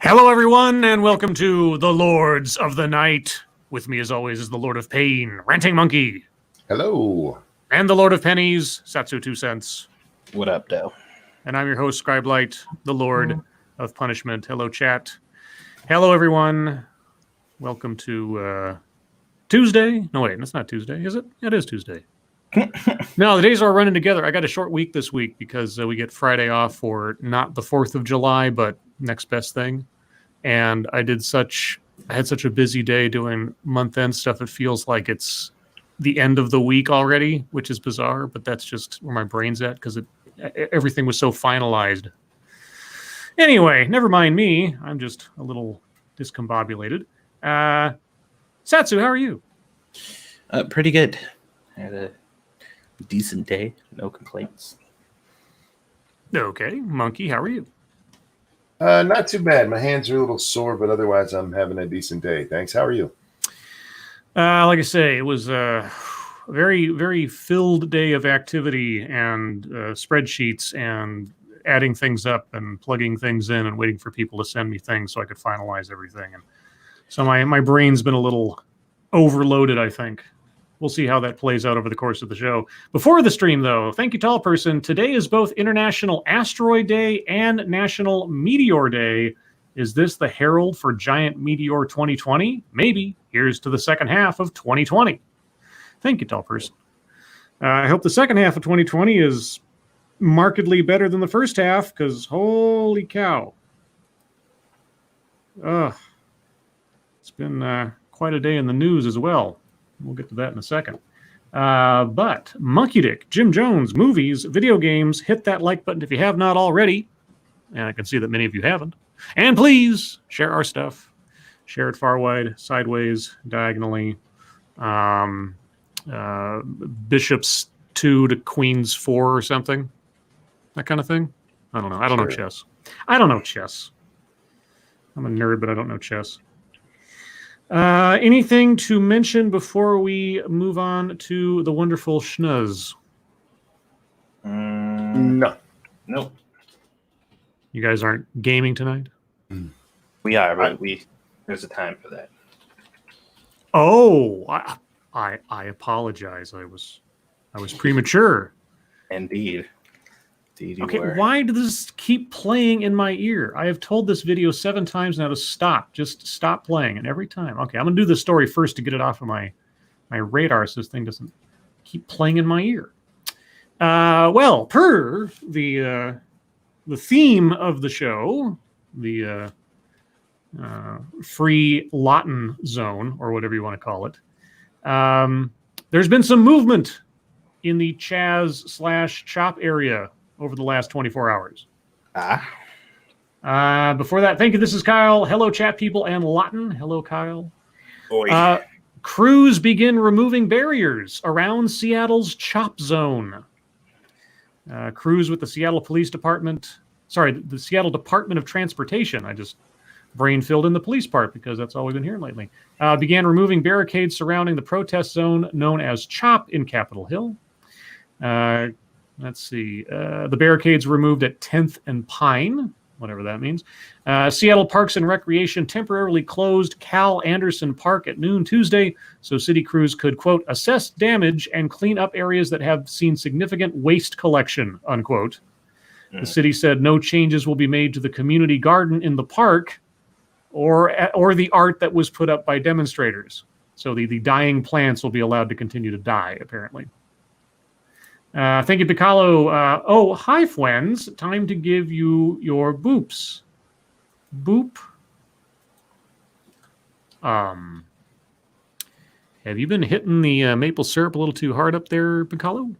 Hello, everyone, and welcome to the Lords of the Night. With me, as always, is the Lord of Pain, Ranting Monkey. Hello. And the Lord of Pennies, Satsu 2 cents. What up, Doe? And I'm your host, Scribe, the Lord of Punishment. Hello, chat. Hello, everyone. Welcome to Tuesday. No, wait, it's not Tuesday, is it? It is Tuesday. No, the days are running together. I got a short week this week because we get Friday off for not the 4th of July, but next best thing. And I had such a busy day doing month-end stuff. It feels like it's the end of the week already, which is bizarre, but that's just where my brain's at because everything was so finalized. Anyway, never mind me. I'm just a little discombobulated. Satsu, how are you? Pretty good. I had a decent day. No complaints. Okay. Monkey, how are you? Not too bad. My hands are a little sore, but otherwise I'm having a decent day. Thanks. How are you? Like I say, it was a very, very filled day of activity and spreadsheets and adding things up and plugging things in and waiting for people to send me things so I could finalize everything. And so my brain's been a little overloaded, I think. We'll see how that plays out over the course of the show. Before the stream, though, thank you, Tall Person. Today is both International Asteroid Day and National Meteor Day. Is this the herald for Giant Meteor 2020? Maybe. Here's to the second half of 2020. Thank you, Tall Person. I hope the second half of 2020 is markedly better than the first half, because holy cow. It's been quite a day in the news as well. We'll get to that in a second. But Monkey Dick, Jim Jones, movies, video games, hit that like button if you have not already. And I can see that many of you haven't. And please share our stuff. Share it far wide, sideways, diagonally. Bishops 2 to Queens 4 or something. That kind of thing. I don't know. I don't know chess. I don't know chess. I'm a nerd, but I don't know chess. Anything to mention before we move on to the wonderful schnuzz? No. Nope. You guys aren't gaming tonight? We are, but there's a time for that. Oh, I apologize. I was premature. Indeed. Okay, why does this keep playing in my ear? I have told this video 7 times now to stop. Just stop playing. And every time. Okay, I'm going to do the story first to get it off of my radar so this thing doesn't keep playing in my ear. Well, per the theme of the show, the free Latin zone, or whatever you want to call it, there's been some movement in the Chaz/Chop area over the last 24 hours. Before that, thank you. This is Kyle. Hello, chat people and Lawton. Hello, Kyle. Crews begin removing barriers around Seattle's Chop Zone. Crews with the Seattle Police Department, the Seattle Department of Transportation. I just brain filled in the police part because that's all we've been hearing lately. Began removing barricades surrounding the protest zone known as Chop in Capitol Hill. Let's see. The barricades removed at 10th and Pine, whatever that means. Seattle Parks and Recreation temporarily closed Cal Anderson Park at noon Tuesday so city crews could, quote, assess damage and clean up areas that have seen significant waste collection, unquote. The city said no changes will be made to the community garden in the park or the art that was put up by demonstrators. So the dying plants will be allowed to continue to die, apparently. Thank you, Piccolo. Hi, friends. Time to give you your boops. Boop. Have you been hitting the maple syrup a little too hard up there, Piccolo?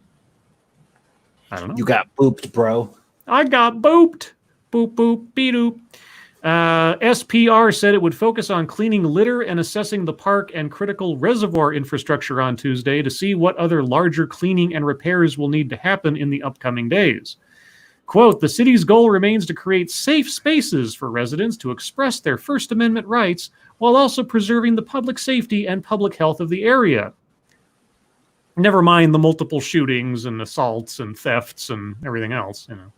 I don't know. You got booped, bro. I got booped. Boop, boop, beep-doop. SPR said it would focus on cleaning litter and assessing the park and critical reservoir infrastructure on Tuesday to see what other larger cleaning and repairs will need to happen in the upcoming days. Quote, the city's goal remains to create safe spaces for residents to express their First Amendment rights while also preserving the public safety and public health of the area. Never mind the multiple shootings and assaults and thefts and everything else, you know.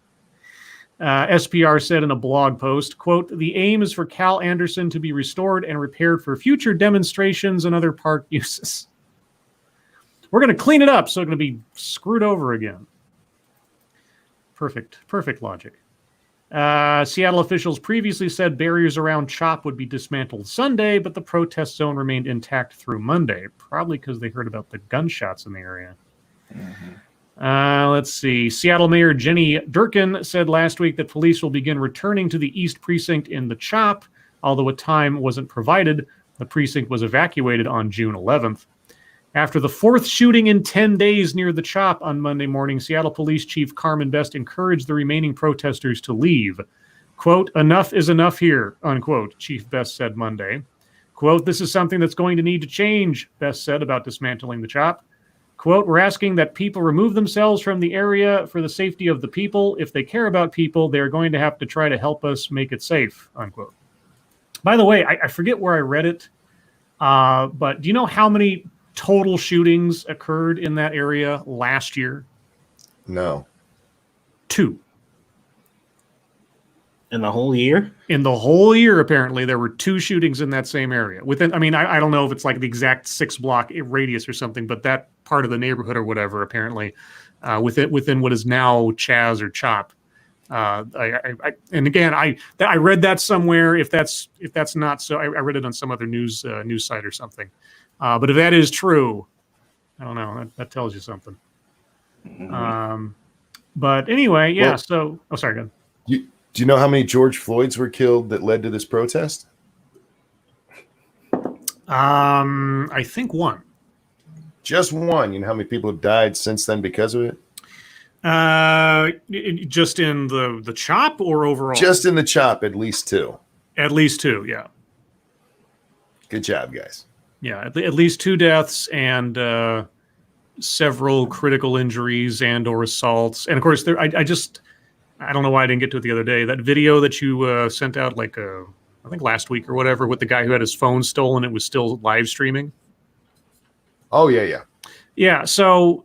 SPR said in a blog post, quote, "The aim is for Cal Anderson to be restored and repaired for future demonstrations and other park uses. We're going to clean it up so it's going to be screwed over again." Perfect logic. Seattle officials previously said barriers around CHOP would be dismantled Sunday, but the protest zone remained intact through Monday, probably because they heard about the gunshots in the area. Let's see. Seattle Mayor Jenny Durkin said last week that police will begin returning to the East Precinct in the CHOP, although a time wasn't provided. The precinct was evacuated on June 11th. After the fourth shooting in 10 days near the CHOP on Monday morning, Seattle Police Chief Carmen Best encouraged the remaining protesters to leave. Quote, "Enough is enough here," unquote, Chief Best said Monday. Quote, "This is something that's going to need to change," Best said about dismantling the CHOP. Quote, "We're asking that people remove themselves from the area for the safety of the people. If they care about people, they're going to have to try to help us make it safe," unquote. By the way, I forget where I read it, but do you know how many total shootings occurred in that area last year? No. 2. In the whole year? In the whole year, apparently, there were 2 shootings in that same area. Within, I don't know if it's like the exact 6-block radius or something, but that part of the neighborhood or whatever, apparently, within what is now Chaz or CHOP. And again, I read that somewhere. If that's not so, I read it on some other news site or something. But if that is true, I don't know. That tells you something. But anyway, yeah. Well, sorry, go ahead. Do you know how many George Floyds were killed that led to this protest? I think 1. Just 1. You know how many people have died since then because of it? Just in the CHOP or overall? Just in the CHOP, at least 2. At least 2, yeah. Good job, guys. Yeah, at least 2 deaths and several critical injuries and or assaults. And of course, I don't know why I didn't get to it the other day. That video that you sent out, I think last week or whatever, with the guy who had his phone stolen, it was still live streaming. Oh, yeah. Yeah, so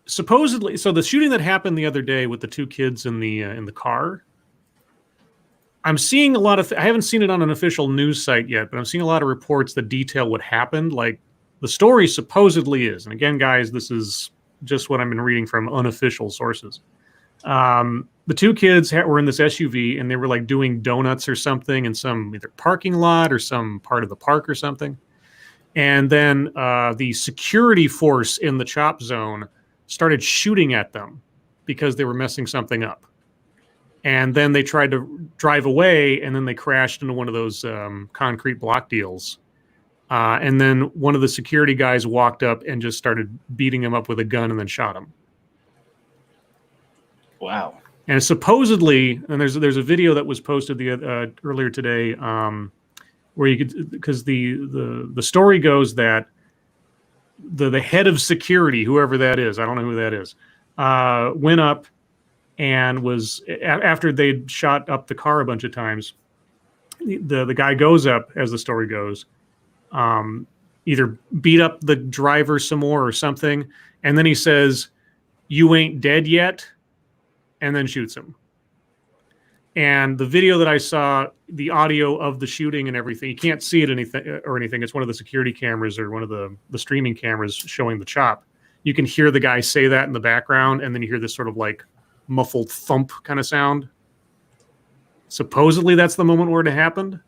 supposedly, so the shooting that happened the other day with the 2 kids in the car, I'm seeing a lot of, I haven't seen it on an official news site yet, but I'm seeing a lot of reports that detail what happened. Like, the story supposedly is, and again, guys, this is just what I've been reading from unofficial sources. The 2 kids were in this SUV and they were doing donuts or something in some either parking lot or some part of the park or something. And then the security force in the CHOP zone started shooting at them because they were messing something up. And then they tried to drive away, and then they crashed into one of those concrete block deals. And then one of the security guys walked up and just started beating him up with a gun and then shot him. Wow. And supposedly, and there's a video that was posted earlier today, where you could, because the story goes that the head of security, whoever that is, I don't know who that is, went up and was, after they'd shot up the car a bunch of times, the guy goes up, as the story goes, either beat up the driver some more or something, and then he says, "You ain't dead yet," and then shoots him. And the video that I saw, the audio of the shooting and everything, you can't see it anything. It's one of the security cameras or one of the streaming cameras showing the CHOP. You can hear the guy say that in the background, and then you hear this sort of muffled thump kind of sound. Supposedly that's the moment where it happened.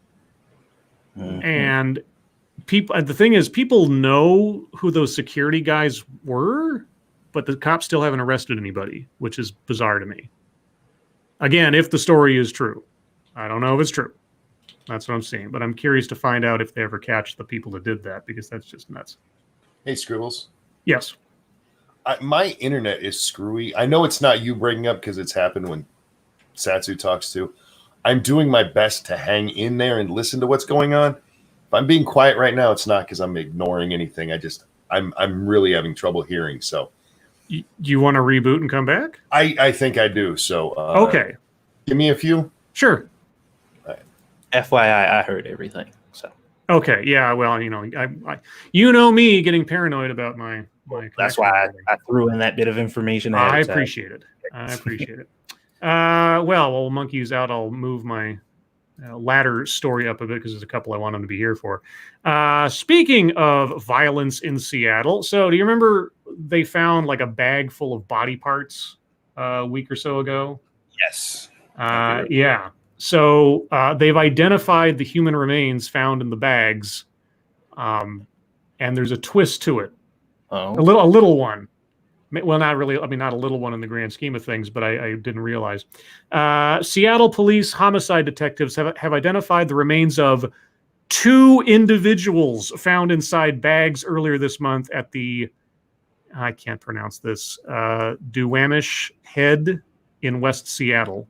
Mm-hmm. And the thing is, people know who those security guys were, but the cops still haven't arrested anybody, which is bizarre to me. Again, if the story is true. I don't know if it's true. That's what I'm seeing. But I'm curious to find out if they ever catch the people that did that, because that's just nuts. Hey, Scribbles. Yes. My internet is screwy. I know it's not you breaking up because it's happened when Satsu talks too. I'm doing my best to hang in there and listen to what's going on. If I'm being quiet right now, it's not because I'm ignoring anything. I'm really having trouble hearing. So, you want to reboot and come back? I think I do. So, okay. Give me a few. Sure. Right. FYI, I heard everything. So. Okay. Yeah. Well, I me getting paranoid about my That's why I threw in that bit of information. I appreciate it. While Monkey's out, I'll move my latter story up a bit because there's a couple I want him to be here for. Speaking of violence in Seattle, so do you remember they found like a bag full of body parts a week or so ago? Yes. Yeah. So they've identified the human remains found in the bags, and there's a twist to it. Oh. A little one. Well, not really. I mean, not a little one in the grand scheme of things, but I didn't realize. Seattle police homicide detectives have identified the remains of 2 individuals found inside bags earlier this month at the, I can't pronounce this, Duwamish Head in West Seattle.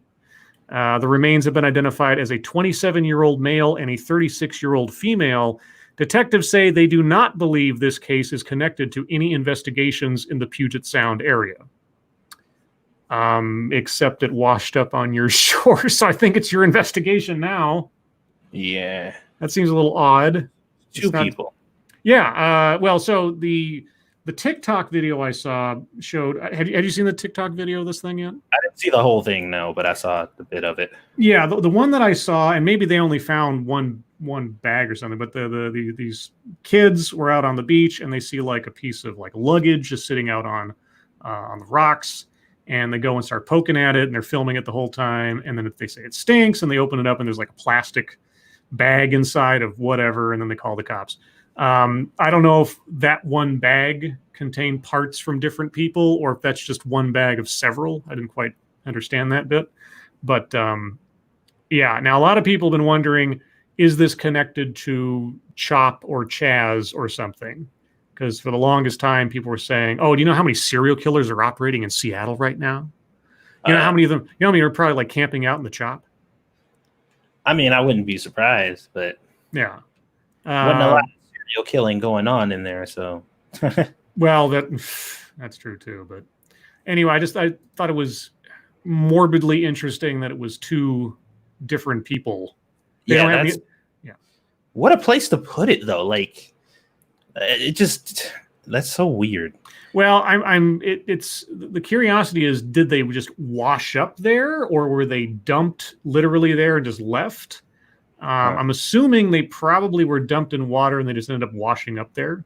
The remains have been identified as a 27-year-old male and a 36-year-old female. Detectives say they do not believe this case is connected to any investigations in the Puget Sound area, except it washed up on your shore. So I think it's your investigation now. Yeah. That seems a little odd. Two people. Yeah. Well, so the TikTok video I saw showed. Have you seen the TikTok video of this thing yet? I didn't see the whole thing, no, but I saw a bit of it. Yeah, the one that I saw, and maybe they only found one bag or something, but these kids were out on the beach and they see like a piece of like luggage just sitting out on the rocks, and they go and start poking at it, and they're filming it the whole time, and then if they say it stinks, and they open it up and there's like a plastic bag inside of whatever, and then they call the cops. I don't know if that one bag contained parts from different people or if that's just one bag of several. I didn't quite understand that bit. But yeah, now a lot of people have been wondering, is this connected to Chop or Chaz or something? Because for the longest time, people were saying, oh, do you know how many serial killers are operating in Seattle right now? You know how many of them, you know how many are probably like camping out in the Chop? I mean, I wouldn't be surprised, but yeah. wasn't a lot of serial killing going on in there, so. Well, that's true too. But anyway, I thought it was morbidly interesting that it was 2 different people. Yeah, what a place to put it, though. Like, that's so weird. Well, it's the curiosity is, did they just wash up there, or were they dumped literally there and just left? I'm assuming they probably were dumped in water and they just ended up washing up there.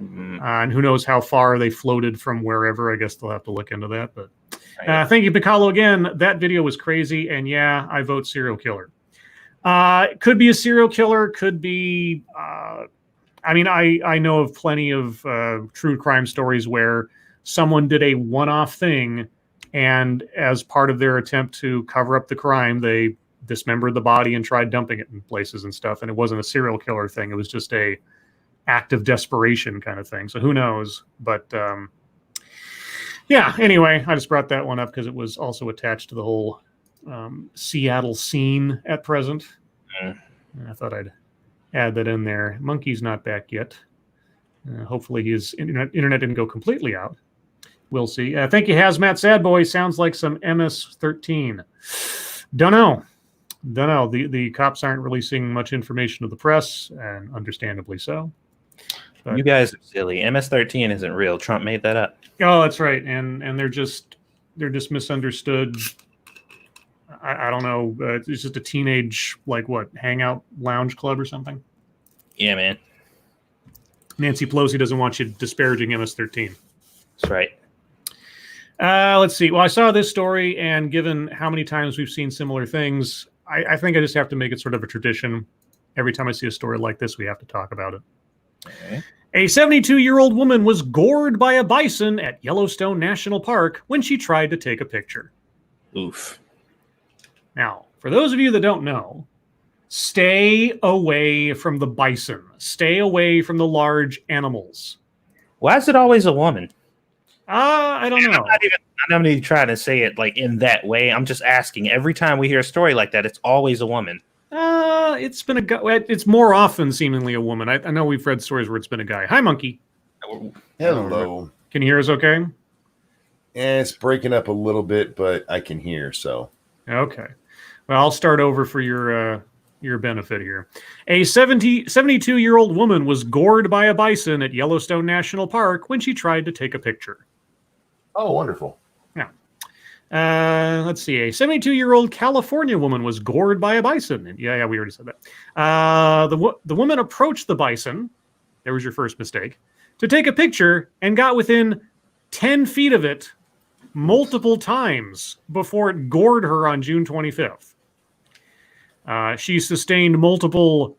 Mm-hmm. And who knows how far they floated from wherever. I guess they'll have to look into that. But thank you, Piccolo, again. That video was crazy. And yeah, I vote serial killer. Could be a serial killer. Could be... I mean, I know of plenty of true crime stories where someone did a one-off thing, and as part of their attempt to cover up the crime, they dismembered the body and tried dumping it in places and stuff. And it wasn't a serial killer thing. It was just a act of desperation kind of thing. So who knows? But yeah, anyway, I just brought that one up because it was also attached to the whole Seattle scene at present. And I thought I'd add that in there. Monkey's not back yet. Hopefully his internet didn't go completely out. We'll see. Thank you, Hazmat Sad Boy. Sounds like some MS-13. Don't know. The cops aren't releasing much information to the press, and understandably so. But, you guys are silly. MS-13 isn't real. Trump made that up. Oh, that's right. And they're just misunderstood. I don't know. It's just a teenage, like what, hangout lounge club or something? Yeah, man. Nancy Pelosi doesn't want you disparaging MS-13. That's right. Let's see. Well, I saw this story, and given how many times we've seen similar things, I think I just have to make it sort of a tradition. Every time I see a story like this, we have to talk about it. Okay. A 72-year-old woman was gored by a bison at Yellowstone National Park when she tried to take a picture. Oof. Now, for those of you that don't know, stay away from the bison. Stay away from the large animals. Why is it always a woman? I don't know. I'm not even trying to say it like in that way. I'm just asking. Every time we hear a story like that, it's always a woman. It's been a guy. It's more often seemingly a woman. I know we've read stories where it's been a guy. Hi, Monkey. Hello. Can you hear us okay? It's breaking up a little bit, but I can hear, so. Okay. Well, I'll start over for your benefit here. A 72-year-old woman was gored by a bison at Yellowstone National Park when she tried to take a picture. Oh, wonderful. Let's see. A 72-year-old California woman was gored by a bison. Yeah, we already said that. The woman approached the bison. There was your first mistake. To take a picture and got within 10 feet of it multiple times before it gored her on June 25th. She sustained multiple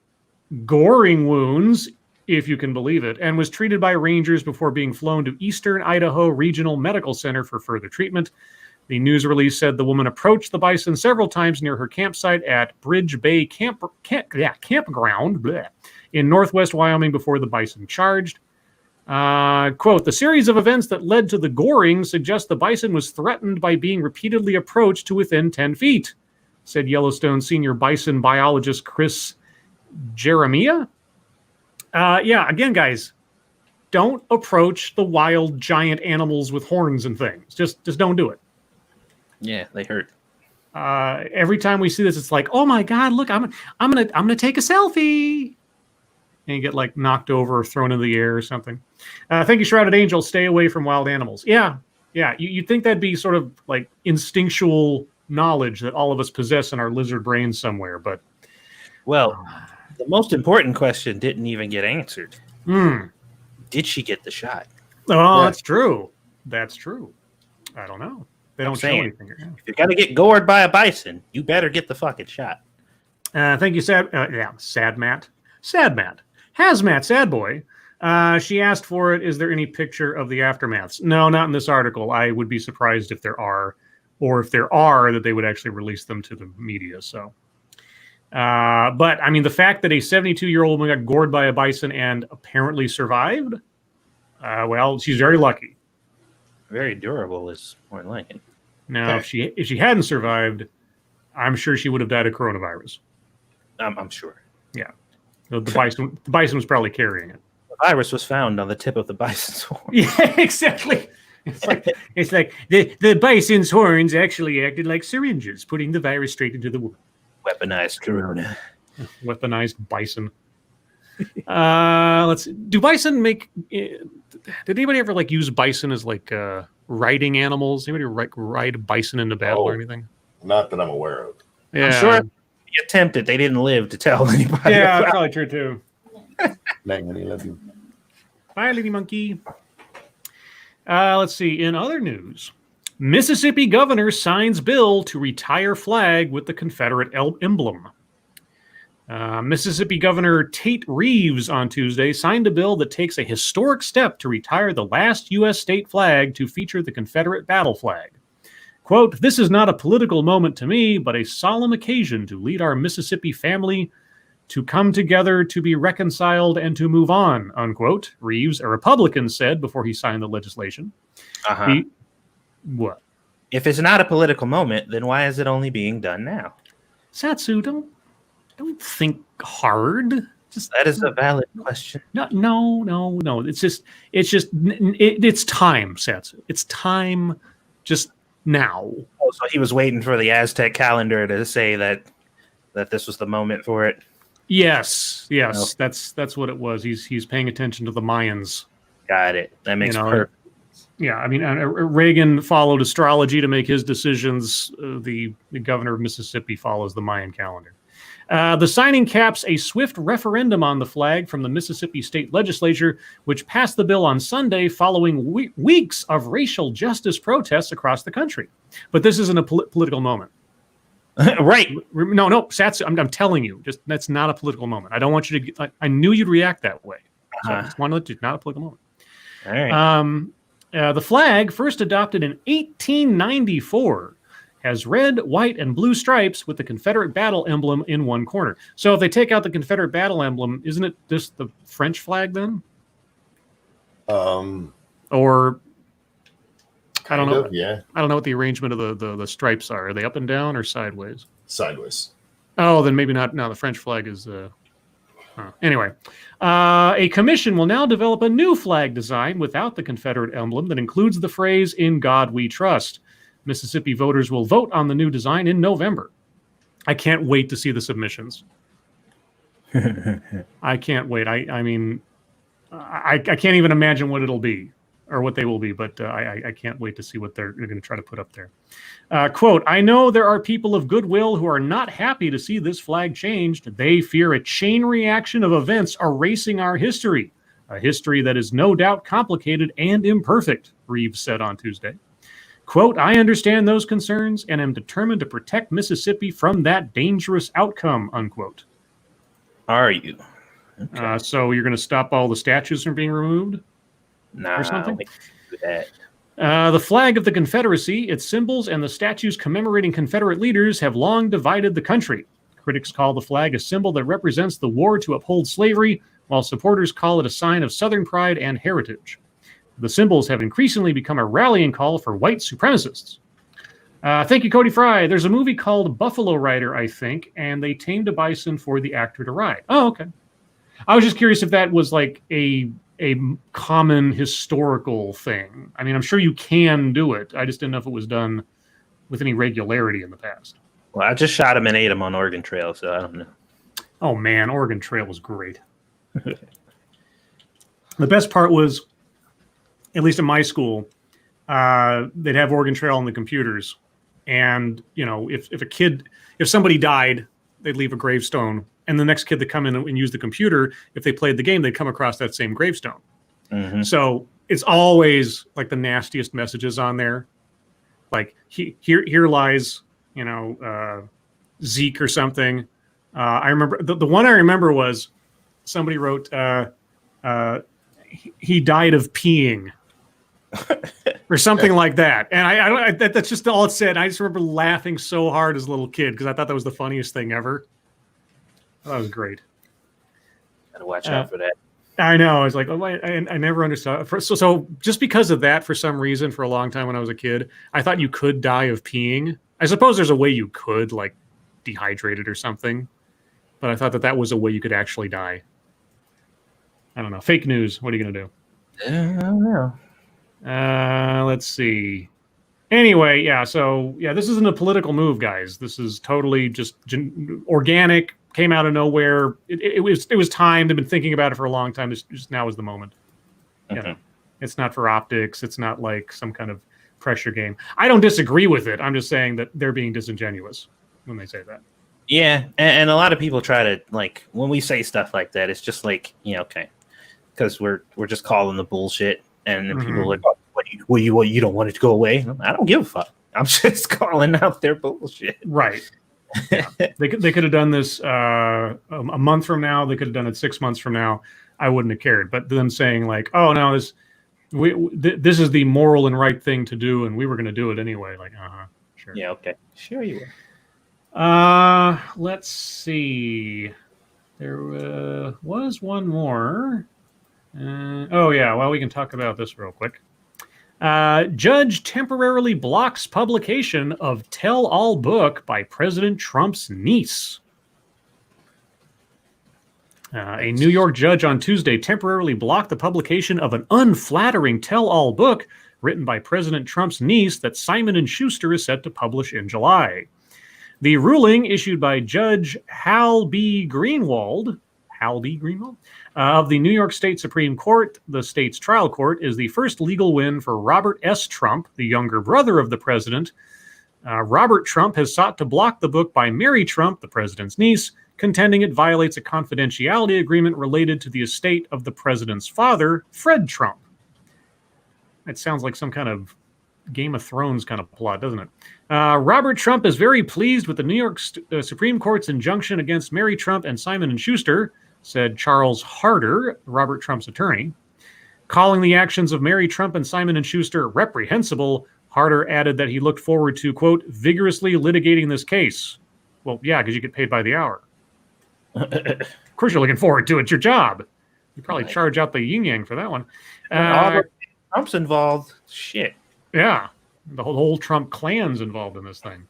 goring wounds, if you can believe it, and was treated by rangers before being flown to Eastern Idaho Regional Medical Center for further treatment. The news release said the woman approached the bison several times near her campsite at Bridge Bay Campground in northwest Wyoming before the bison charged. Quote, the series of events that led to the goring suggest the bison was threatened by being repeatedly approached to within 10 feet, said Yellowstone senior bison biologist Chris Jeremiah. Again, guys, don't approach the wild giant animals with horns and things. Just don't do it. Yeah, they hurt. Every time we see this, it's like, oh my God, look, I'm gonna take a selfie. And you get like knocked over or thrown in the air or something. Thank you, Shrouded Angel. Stay away from wild animals. Yeah. You'd think that'd be sort of like instinctual knowledge that all of us possess in our lizard brains somewhere. But well, the most important question didn't even get answered. Did she get the shot? Oh, yeah. That's true. I don't know. They don't show anything. If you're gonna get gored by a bison, you better get the fucking shot. Thank you, Sad Matt. Hazmat, Sad Boy. She asked for it. Is there any picture of the aftermaths? No, not in this article. I would be surprised if there are, or if there are, that they would actually release them to the media. So, but I mean, the fact that a 72-year-old woman got gored by a bison and apparently survived, well, she's very lucky. Very durable is more than likely. Now, if she hadn't survived, I'm sure she would have died of coronavirus. I'm sure. Yeah. The bison was probably carrying it. The virus was found on the tip of the bison's horn. Yeah, exactly. It's like the bison's horns actually acted like syringes, putting the virus straight into the wound. Weaponized corona. Weaponized bison. Let's see. Do bison make? Did anybody ever like use bison as like riding animals? Anybody ride bison into battle or anything? Not that I'm aware of. Yeah. I'm sure they attempted. They didn't live to tell anybody. Yeah, that's probably true too. Langley, love you. Bye, lady monkey. Let's see. In other news, Mississippi governor signs bill to retire flag with the Confederate emblem. Mississippi Governor Tate Reeves on Tuesday signed a bill that takes a historic step to retire the last U.S. state flag to feature the Confederate battle flag. Quote, this is not a political moment to me, but a solemn occasion to lead our Mississippi family to come together, to be reconciled, and to move on, unquote, Reeves, a Republican, said before he signed the legislation. What? If it's not a political moment, then why is it only being done now? Satsu, don't think hard. That is a valid question. No. It's time, Satsu. It's time just now. Oh, so he was waiting for the Aztec calendar to say that this was the moment for it. Yes. No. That's what it was. He's paying attention to the Mayans. Got it. That makes perfect. Yeah, I mean, Reagan followed astrology to make his decisions. The governor of Mississippi follows the Mayan calendar. The signing caps a swift referendum on the flag from the Mississippi State Legislature, which passed the bill on Sunday following weeks of racial justice protests across the country. But this isn't a political moment. Right. No, Satsu, I'm telling you, just that's not a political moment. I don't want you to. I knew you'd react that way. So I just wanted to, not a political moment. All right. The flag, first adopted in 1894, has red, white, and blue stripes with the Confederate battle emblem in one corner. So if they take out the Confederate battle emblem, isn't it just the French flag then? Or I don't know. Yeah. I don't know what the arrangement of the stripes are. Are they up and down or sideways? Sideways. Oh, then maybe not. No, the French flag is. Anyway, a commission will now develop a new flag design without the Confederate emblem that includes the phrase "In God We Trust." Mississippi voters will vote on the new design in November. I can't wait to see the submissions. I can't wait. I mean, I can't even imagine what it'll be. or what they will be, but I can't wait to see what they're going to try to put up there. Quote, I know there are people of goodwill who are not happy to see this flag changed. They fear a chain reaction of events erasing our history, a history that is no doubt complicated and imperfect, Reeves said on Tuesday. Quote, I understand those concerns and am determined to protect Mississippi from that dangerous outcome, unquote. Are you? Okay. So you're going to stop all the statues from being removed? Nah, or something? do that. The flag of the Confederacy, its symbols, and the statues commemorating Confederate leaders have long divided the country. Critics call the flag a symbol that represents the war to uphold slavery, while supporters call it a sign of Southern pride and heritage. The symbols have increasingly become a rallying call for white supremacists. Thank you, Cody Fry. There's a movie called Buffalo Rider, I think, and they tamed a bison for the actor to ride. Oh, okay. I was just curious if that was like a common historical thing. I mean, I'm sure you can do it. I just didn't know if it was done with any regularity in the past. Well, I just shot him and ate him on Oregon Trail, so I don't know. Oh, man, Oregon Trail was great. The best part was, at least in my school, they'd have Oregon Trail on the computers. And, you know, if somebody died, they'd leave a gravestone. And the next kid that come in and use the computer, if they played the game, they'd come across that same gravestone. Mm-hmm. So it's always like the nastiest messages on there. Like, here lies, you know, Zeke or something. I remember the one I remember was somebody wrote, he died of peeing. Or something like that. And that's just all it said. I just remember laughing so hard as a little kid because I thought that was the funniest thing ever. That was great. Gotta watch out for that. I know. I was like, oh, I never understood. So just because of that, for some reason, for a long time when I was a kid, I thought you could die of peeing. I suppose there's a way you could, like dehydrated or something. But I thought that was a way you could actually die. I don't know. Fake news. What are you going to do? I don't know. Let's see. Anyway, this isn't a political move, guys. This is totally just organic. Came out of nowhere. It was timed. I've been thinking about it for a long time. It's just now is the moment. You know, it's not for optics. It's not like some kind of pressure game. I don't disagree with it. I'm just saying that they're being disingenuous when they say that. Yeah, and a lot of people try to, like, when we say stuff like that, it's just like, okay, because we're just calling the bullshit, and then people are like, what you don't want it to go away? I don't give a fuck. I'm just calling out their bullshit. Right. Yeah. They could have done this a month from now. They could have done it 6 months from now. I wouldn't have cared. But them saying like, "Oh no, this is the moral and right thing to do, and we were going to do it anyway." Like, sure. Yeah, okay, sure you were. Let's see. There was one more. Well, we can talk about this real quick. Judge temporarily blocks publication of tell-all book by President Trump's niece. A New York judge on Tuesday temporarily blocked the publication of an unflattering tell-all book written by President Trump's niece that Simon & Schuster is set to publish in July. The ruling, issued by Judge Hal B. Greenwald, of the New York State Supreme Court, the state's trial court, is the first legal win for Robert S. Trump, the younger brother of the president. Robert Trump has sought to block the book by Mary Trump, the president's niece, contending it violates a confidentiality agreement related to the estate of the president's father, Fred Trump. It sounds like some kind of Game of Thrones kind of plot, doesn't it? Robert Trump is very pleased with the New York Supreme Court's injunction against Mary Trump and Simon & Schuster, said Charles Harder, Robert Trump's attorney. Calling the actions of Mary Trump and Simon & Schuster reprehensible, Harder added that he looked forward to, quote, vigorously litigating this case. Well, yeah, because you get paid by the hour. Of course you're looking forward to it. It's your job. You probably charge out the yin-yang for that one. Trump's involved. Shit. Yeah. The whole Trump clan's involved in this thing.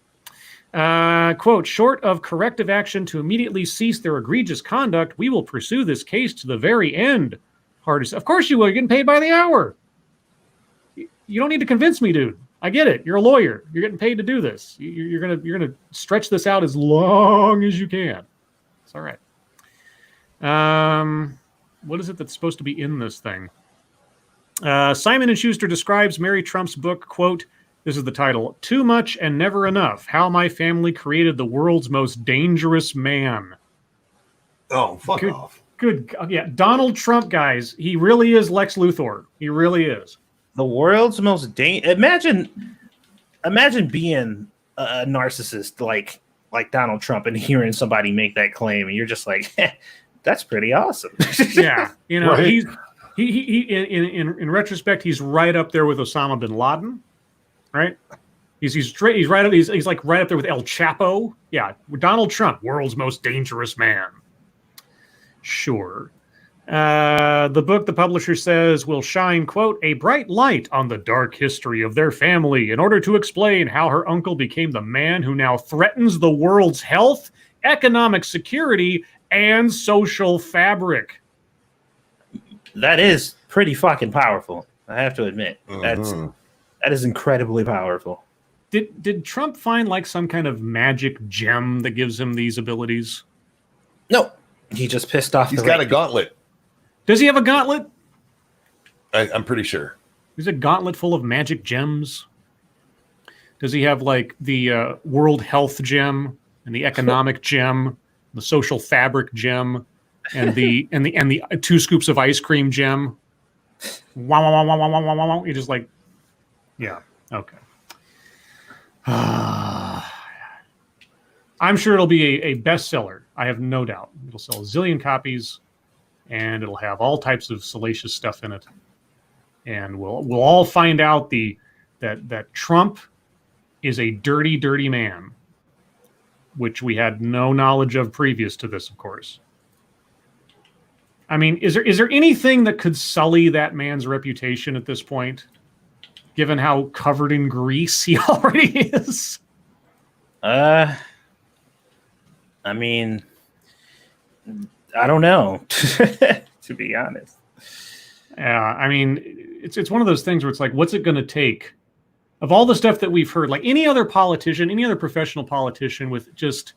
Quote, short of corrective action to immediately cease their egregious conduct, we will pursue this case to the very end. Harder said, of course you will. You're getting paid by the hour. You don't need to convince me, dude. I get it. You're a lawyer. You're getting paid to do this. You're gonna stretch this out as long as you can. It's all right. What is it that's supposed to be in this thing? Simon & Schuster describes Mary Trump's book, quote, this is the title, Too Much and Never Enough, How My Family Created the World's Most Dangerous Man. Oh, fuck off. Good. Yeah, Donald Trump, guys. He really is Lex Luthor. He really is. The world's most imagine being a narcissist like Donald Trump and hearing somebody make that claim, and you're just like, that's pretty awesome. Yeah, you know, Right. he in retrospect, he's right up there with Osama bin Laden, right? He's like right up there with El Chapo. Yeah, Donald Trump, world's most dangerous man. Sure. The book, the publisher says, will shine, quote, a bright light on the dark history of their family in order to explain how her uncle became the man who now threatens the world's health, economic security, and social fabric. That is pretty fucking powerful. I have to admit. That is incredibly powerful. Did Trump find like some kind of magic gem that gives him these abilities? No, he just pissed off. He's got a gauntlet. Does he have a gauntlet? I'm pretty sure. Is a gauntlet full of magic gems? Does he have like the world health gem and the economic gem, the social fabric gem, and the 2 scoops of ice cream gem? Wow, wow, wow, wow, wow, wow, wow, wow. You just like, yeah, okay. I'm sure it'll be a bestseller. I have no doubt. It'll sell a zillion copies, and it'll have all types of salacious stuff in it. And we'll all find out that Trump is a dirty, dirty man, which we had no knowledge of previous to this, of course. I mean, is there anything that could sully that man's reputation at this point, given how covered in grease he already is? I mean, I don't know, to be honest. I mean, it's one of those things where it's like, what's it going to take? Of all the stuff that we've heard, like any other politician, any other professional politician with just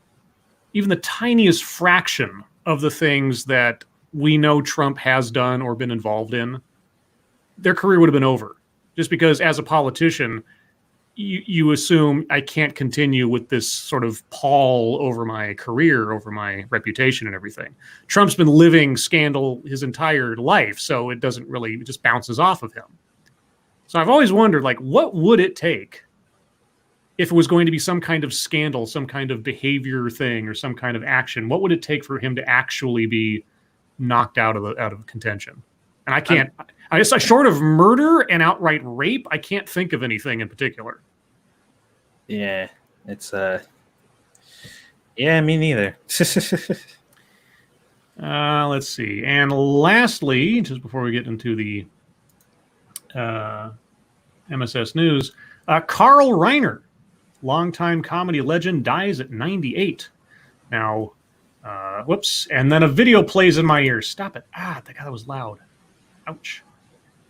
even the tiniest fraction of the things that we know Trump has done or been involved in, their career would have been over. Just because as a politician, you assume I can't continue with this sort of pall over my career, over my reputation and everything. Trump's been living scandal his entire life, so it just bounces off of him. So I've always wondered, like, what would it take if it was going to be some kind of scandal, some kind of behavior thing, or some kind of action? What would it take for him to actually be knocked out of contention? And I can't. I guess short of murder and outright rape, I can't think of anything in particular. Yeah, it's yeah, me neither. Let's see. And lastly, just before we get into the MSS News, Carl Reiner, longtime comedy legend, dies at 98. Now, whoops. And then a video plays in my ears. Stop it. God, that was loud. Ouch.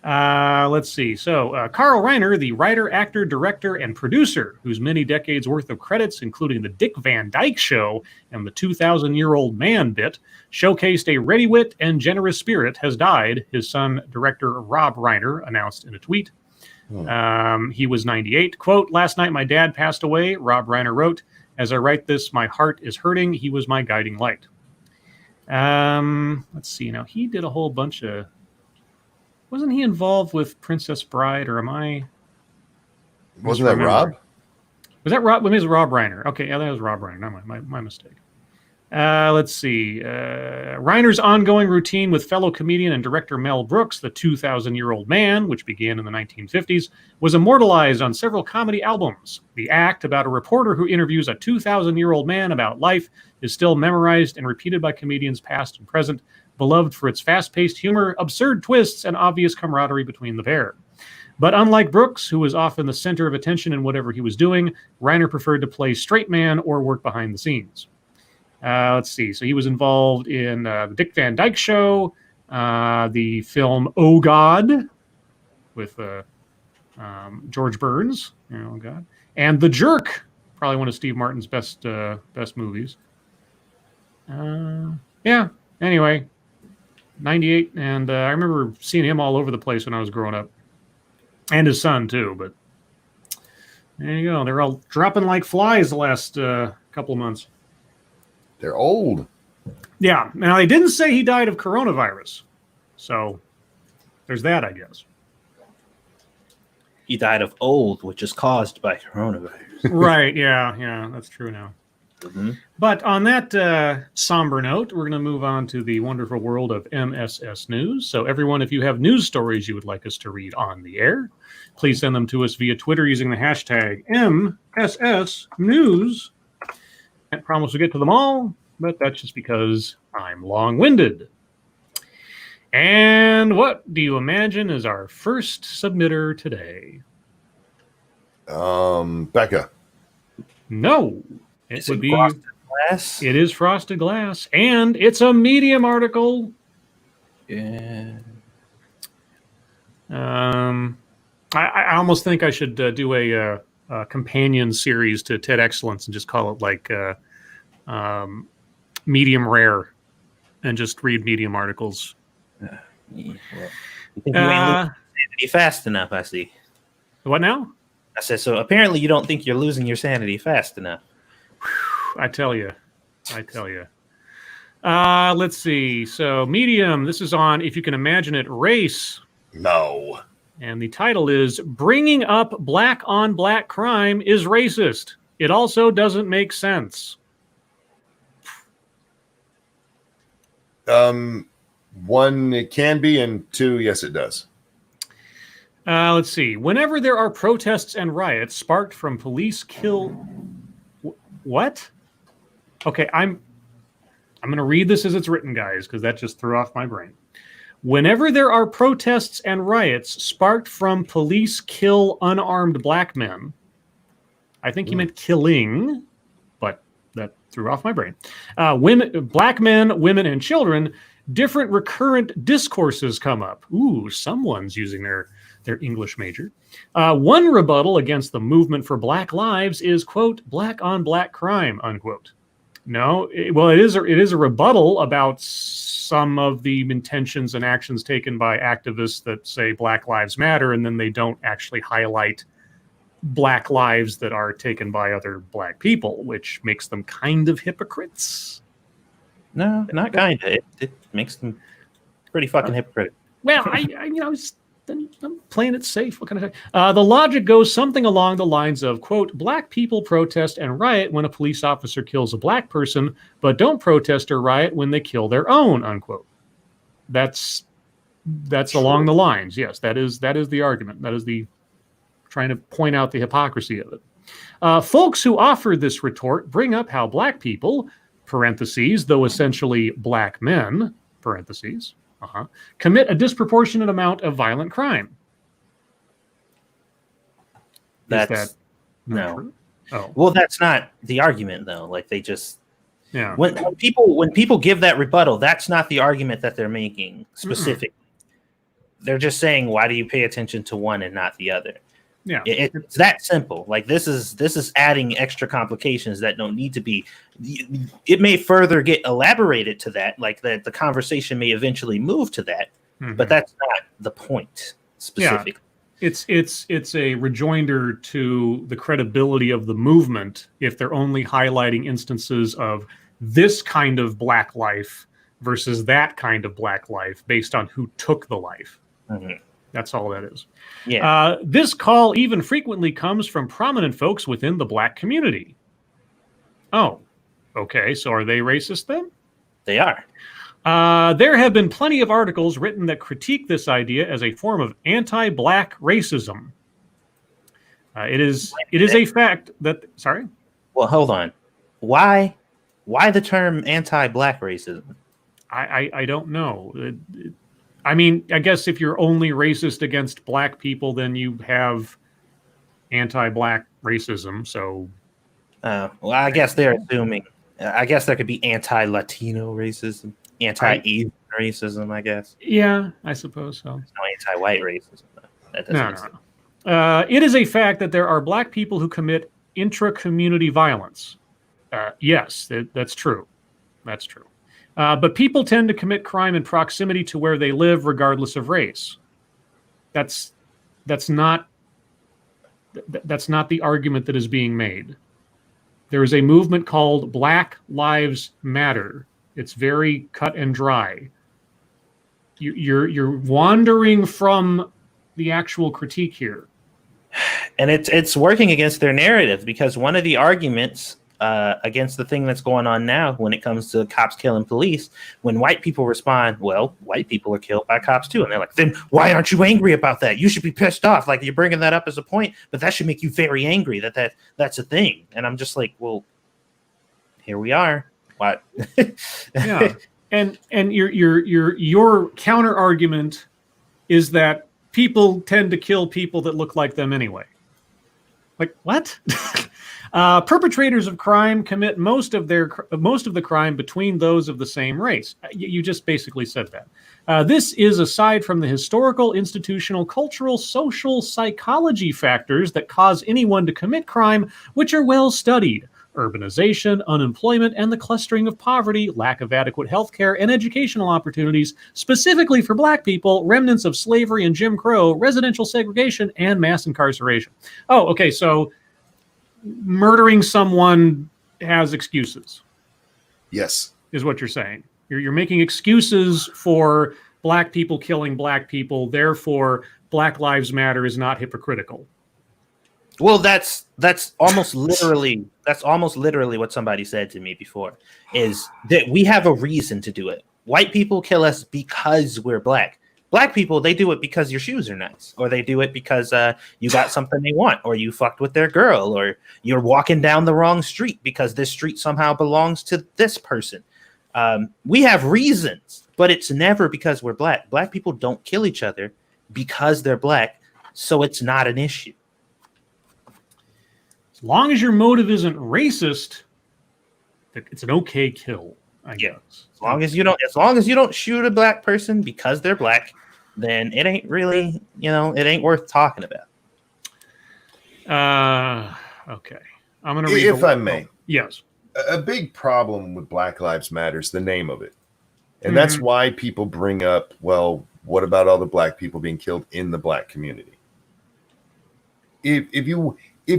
Let's see. So, Carl Reiner, the writer, actor, director, and producer, whose many decades worth of credits, including the Dick Van Dyke Show and the 2,000-Year-Old Man bit, showcased a ready wit and generous spirit, has died. His son, director Rob Reiner, announced in a tweet. He was 98. Quote, last night my dad passed away, Rob Reiner wrote. As I write this, my heart is hurting. He was my guiding light. Let's see. Now, he did a whole bunch of... Wasn't he involved with Princess Bride, or am I? Wasn't that Rob? Was that Rob? It was Rob Reiner. Okay, yeah, that was Rob Reiner. Not my mistake. Let's see. Reiner's ongoing routine with fellow comedian and director Mel Brooks, the 2,000-Year-Old Man, which began in the 1950s, was immortalized on several comedy albums. The act about a reporter who interviews a 2,000-year-old man about life is still memorized and repeated by comedians past and present, beloved for its fast-paced humor, absurd twists, and obvious camaraderie between the pair. But unlike Brooks, who was often the center of attention in whatever he was doing, Reiner preferred to play straight man or work behind the scenes. Let's see. So he was involved in the Dick Van Dyke Show, the film Oh God with George Burns, oh God, and The Jerk, probably one of Steve Martin's best movies. Yeah. Anyway, 98, and I remember seeing him all over the place when I was growing up, and his son too. But there you go. They're all dropping like flies the last couple of months. They're old. Yeah. Now, they didn't say he died of coronavirus. So there's that, I guess. He died of old, which is caused by coronavirus. Right. Yeah. That's true now. Mm-hmm. But on that somber note, we're going to move on to the wonderful world of MSS News. So everyone, if you have news stories you would like us to read on the air, please send them to us via Twitter using the hashtag MSS News. Can't promise we'll get to them all, but that's just because I'm long-winded. And what do you imagine is our first submitter today? Becca. No. It would be frosted glass. It is frosted glass, and it's a Medium article. Yeah. I almost think I should do a companion series to TED Excellence and just call it like Medium Rare, and just read Medium articles. Well, you think you ain't losing sanity fast enough? I see. What now? I said, so apparently you don't think you're losing your sanity fast enough. I tell you. Let's see. So Medium, this is on, if you can imagine it, race. No. And the title is Bringing Up Black on Black Crime is Racist. It also doesn't make sense. One, it can be, and two, yes, it does. Let's see. Whenever there are protests and riots sparked from police What? Okay, I'm going to read this as it's written, guys, because that just threw off my brain. Whenever there are protests and riots sparked from police kill unarmed black men. I think he meant killing, but that threw off my brain. Black men, women, and children, different recurrent discourses come up. Ooh, someone's using their English major. One rebuttal against the movement for Black lives is, quote, black on black crime, unquote. No, it is a rebuttal about some of the intentions and actions taken by activists that say Black Lives Matter, and then they don't actually highlight Black lives that are taken by other Black people, which makes them kind of hypocrites. No, not kind of. It makes them pretty fucking hypocritical. Well, I'm playing it safe. What kind of the logic goes something along the lines of, quote, Black people protest and riot when a police officer kills a Black person, but don't protest or riot when they kill their own, unquote. That's along the lines. Yes, that is the argument. That is the trying to point out the hypocrisy of it. Folks who offer this retort bring up how Black people, parentheses, though essentially Black men, parentheses, commit a disproportionate amount of violent crime. That's no. True? Oh, well, that's not the argument, though. Like they just when Yeah. people give that rebuttal, that's not the argument that they're making specifically. They're just saying, why do you pay attention to one and not the other? Yeah. It's that simple. Like this is adding extra complications that don't need to be. It may further get elaborated to that, like that the conversation may eventually move to that, but that's not the point specifically. Yeah. It's a rejoinder to the credibility of the movement if they're only highlighting instances of this kind of Black life versus that kind of Black life based on who took the life. That's all that is. Yeah. This call even frequently comes from prominent folks within the Black community. Oh, okay. So are they racist then? They are. There have been plenty of articles written that critique this idea as a form of anti-Black racism. It is a fact that. Sorry. Well, hold on. Why the term anti-Black racism? I don't know. I mean, I guess if you're only racist against Black people, then you have anti-Black racism. So, well, I guess they're assuming. I guess there could be anti-Latino racism, anti-Asian racism. I guess. Yeah, I suppose so. There's no anti-white racism. That doesn't No. It is a fact that there are Black people who commit intra-community violence. Yes, that's true. That's true. But people tend to commit crime in proximity to where they live, regardless of race. That's not the argument that is being made. There is a movement called Black Lives Matter. It's very cut and dry. You're wandering from the actual critique here. And it's working against their narrative, because one of the arguments against the thing that's going on now when it comes to cops killing police, when white people respond, well, white people are killed by cops too. And they're like, then why aren't you angry about that? You should be pissed off. Like, you're bringing that up as a point, but that should make you very angry that's a thing. And I'm just like, well, here we are. What? Yeah. And your counter argument is that people tend to kill people that look like them anyway. Like, what? Perpetrators of crime commit most of the crime between those of the same race. You just basically said that. This is aside from the historical, institutional, cultural, social, psychology factors that cause anyone to commit crime, which are well studied. Urbanization, unemployment, and the clustering of poverty, lack of adequate health care and educational opportunities, specifically for Black people, remnants of slavery and Jim Crow, residential segregation, and mass incarceration. Oh, okay, so murdering someone has excuses. Yes. Is what you're saying. You're making excuses for Black people killing Black people, therefore Black Lives Matter is not hypocritical. Well, that's almost literally what somebody said to me before, is that we have a reason to do it. White people kill us because we're Black. Black people, they do it because your shoes are nice, or they do it because you got something they want, or you fucked with their girl, or you're walking down the wrong street because this street somehow belongs to this person. We have reasons, but it's never because we're Black. Black people don't kill each other because they're Black, so it's not an issue. As long as your motive isn't racist, it's an okay kill, I guess. As long as you don't shoot a Black person because they're Black, then it ain't really, it ain't worth talking about. Okay. I'm going to read. If I may. Yes. A big problem with Black Lives Matter is the name of it. And that's why people bring up, well, what about all the Black people being killed in the Black community? If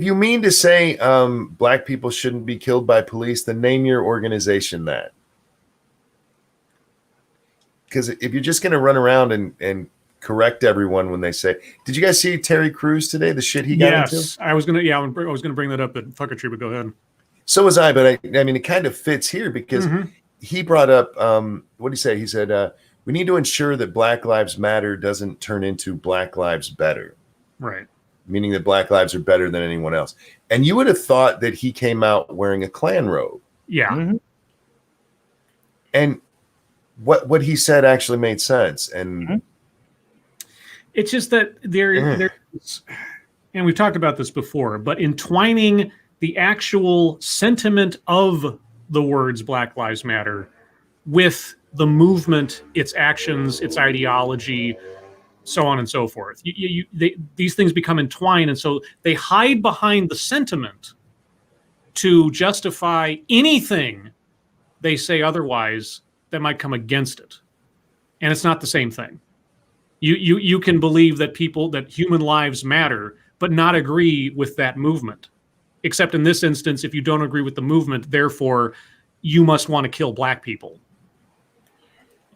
you mean to say Black people shouldn't be killed by police, then name your organization that. Because if you're just going to run around and correct everyone when they say, did you guys see Terry Crews today? The shit he got into? Yes, I was going to bring that up at Fucketry, but go ahead. So was I, but I mean, it kind of fits here because he brought up, what did he say? He said, we need to ensure that Black Lives Matter doesn't turn into Black Lives Better. Right. Meaning that Black lives are better than anyone else. And you would have thought that he came out wearing a Klan robe. Yeah. Mm-hmm. And what he said actually made sense. And it's just that there's, and we've talked about this before, but entwining the actual sentiment of the words Black Lives Matter with the movement, its actions, its ideology, so on and so forth. These things become entwined, and so they hide behind the sentiment to justify anything they say otherwise that might come against it. And it's not the same thing. You can believe that human lives matter, but not agree with that movement. Except in this instance, if you don't agree with the movement, therefore you must want to kill Black people.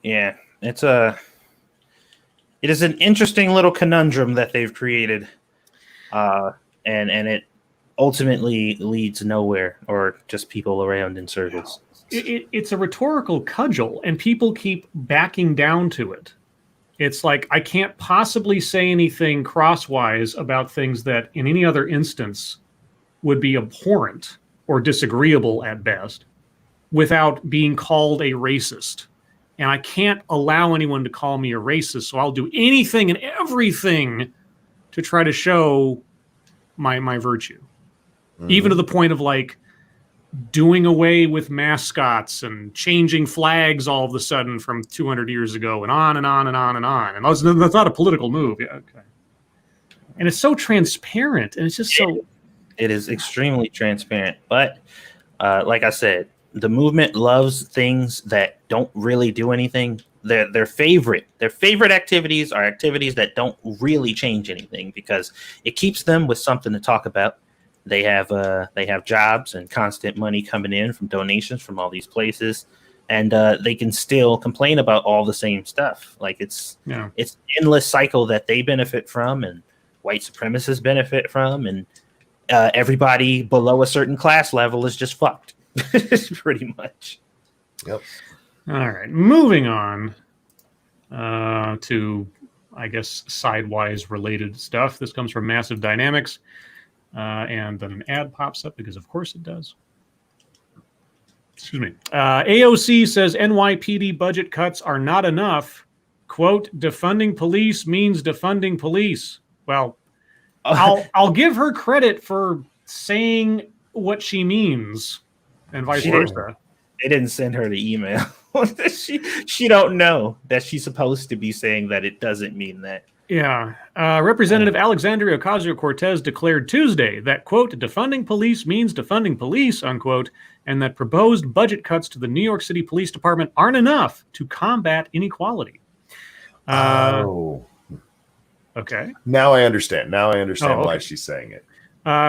Yeah, it is an interesting little conundrum that they've created, and it ultimately leads nowhere, or just people around in circles. It's a rhetorical cudgel, and people keep backing down to it. It's like, I can't possibly say anything crosswise about things that in any other instance would be abhorrent or disagreeable at best without being called a racist. And I can't allow anyone to call me a racist, so I'll do anything and everything to try to show my virtue. Even to the point of like doing away with mascots and changing flags all of a sudden from 200 years ago, and on and on and on and on. And that's not a political move. Yeah, okay. And it's so transparent, and it's just so... It is extremely transparent. But like I said, the movement loves things that don't really do anything. Their favorite activities are activities that don't really change anything because it keeps them with something to talk about. They have jobs and constant money coming in from donations from all these places, and they can still complain about all the same stuff. Like it's an endless cycle that they benefit from, and white supremacists benefit from, and everybody below a certain class level is just fucked. Pretty much. Yep. All right, moving on to, I guess, sidewise related stuff. This comes from Massive Dynamics, and then an ad pops up because, of course, it does. Excuse me. AOC says NYPD budget cuts are not enough. Quote, defunding police means defunding police. Well, I'll give her credit for saying what she means, and vice versa. They didn't send her the email. she don't know that she's supposed to be saying that it doesn't mean that. Yeah. Representative Alexandria Ocasio-Cortez declared Tuesday that, quote, defunding police means defunding police, unquote, and that proposed budget cuts to the New York City Police Department aren't enough to combat inequality. Okay. Now I understand. Why she's saying it.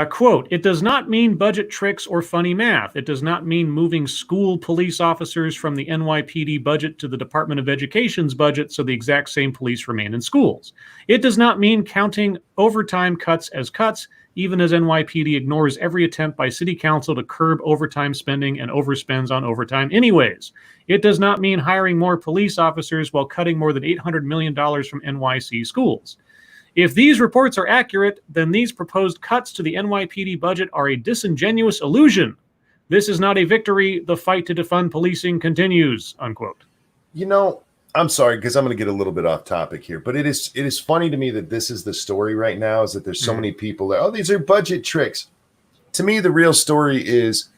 Quote, it does not mean budget tricks or funny math. It does not mean moving school police officers from the NYPD budget to the Department of Education's budget so the exact same police remain in schools. It does not mean counting overtime cuts as cuts, even as NYPD ignores every attempt by City Council to curb overtime spending and overspends on overtime anyways. It does not mean hiring more police officers while cutting more than $800 million from NYC schools. If these reports are accurate, then these proposed cuts to the NYPD budget are a disingenuous illusion. This is not a victory. The fight to defund policing continues, unquote. You know, I'm sorry, because I'm going to get a little bit off topic here, but it is funny to me that this is the story right now, is that there's so many people that, these are budget tricks. To me, the real story is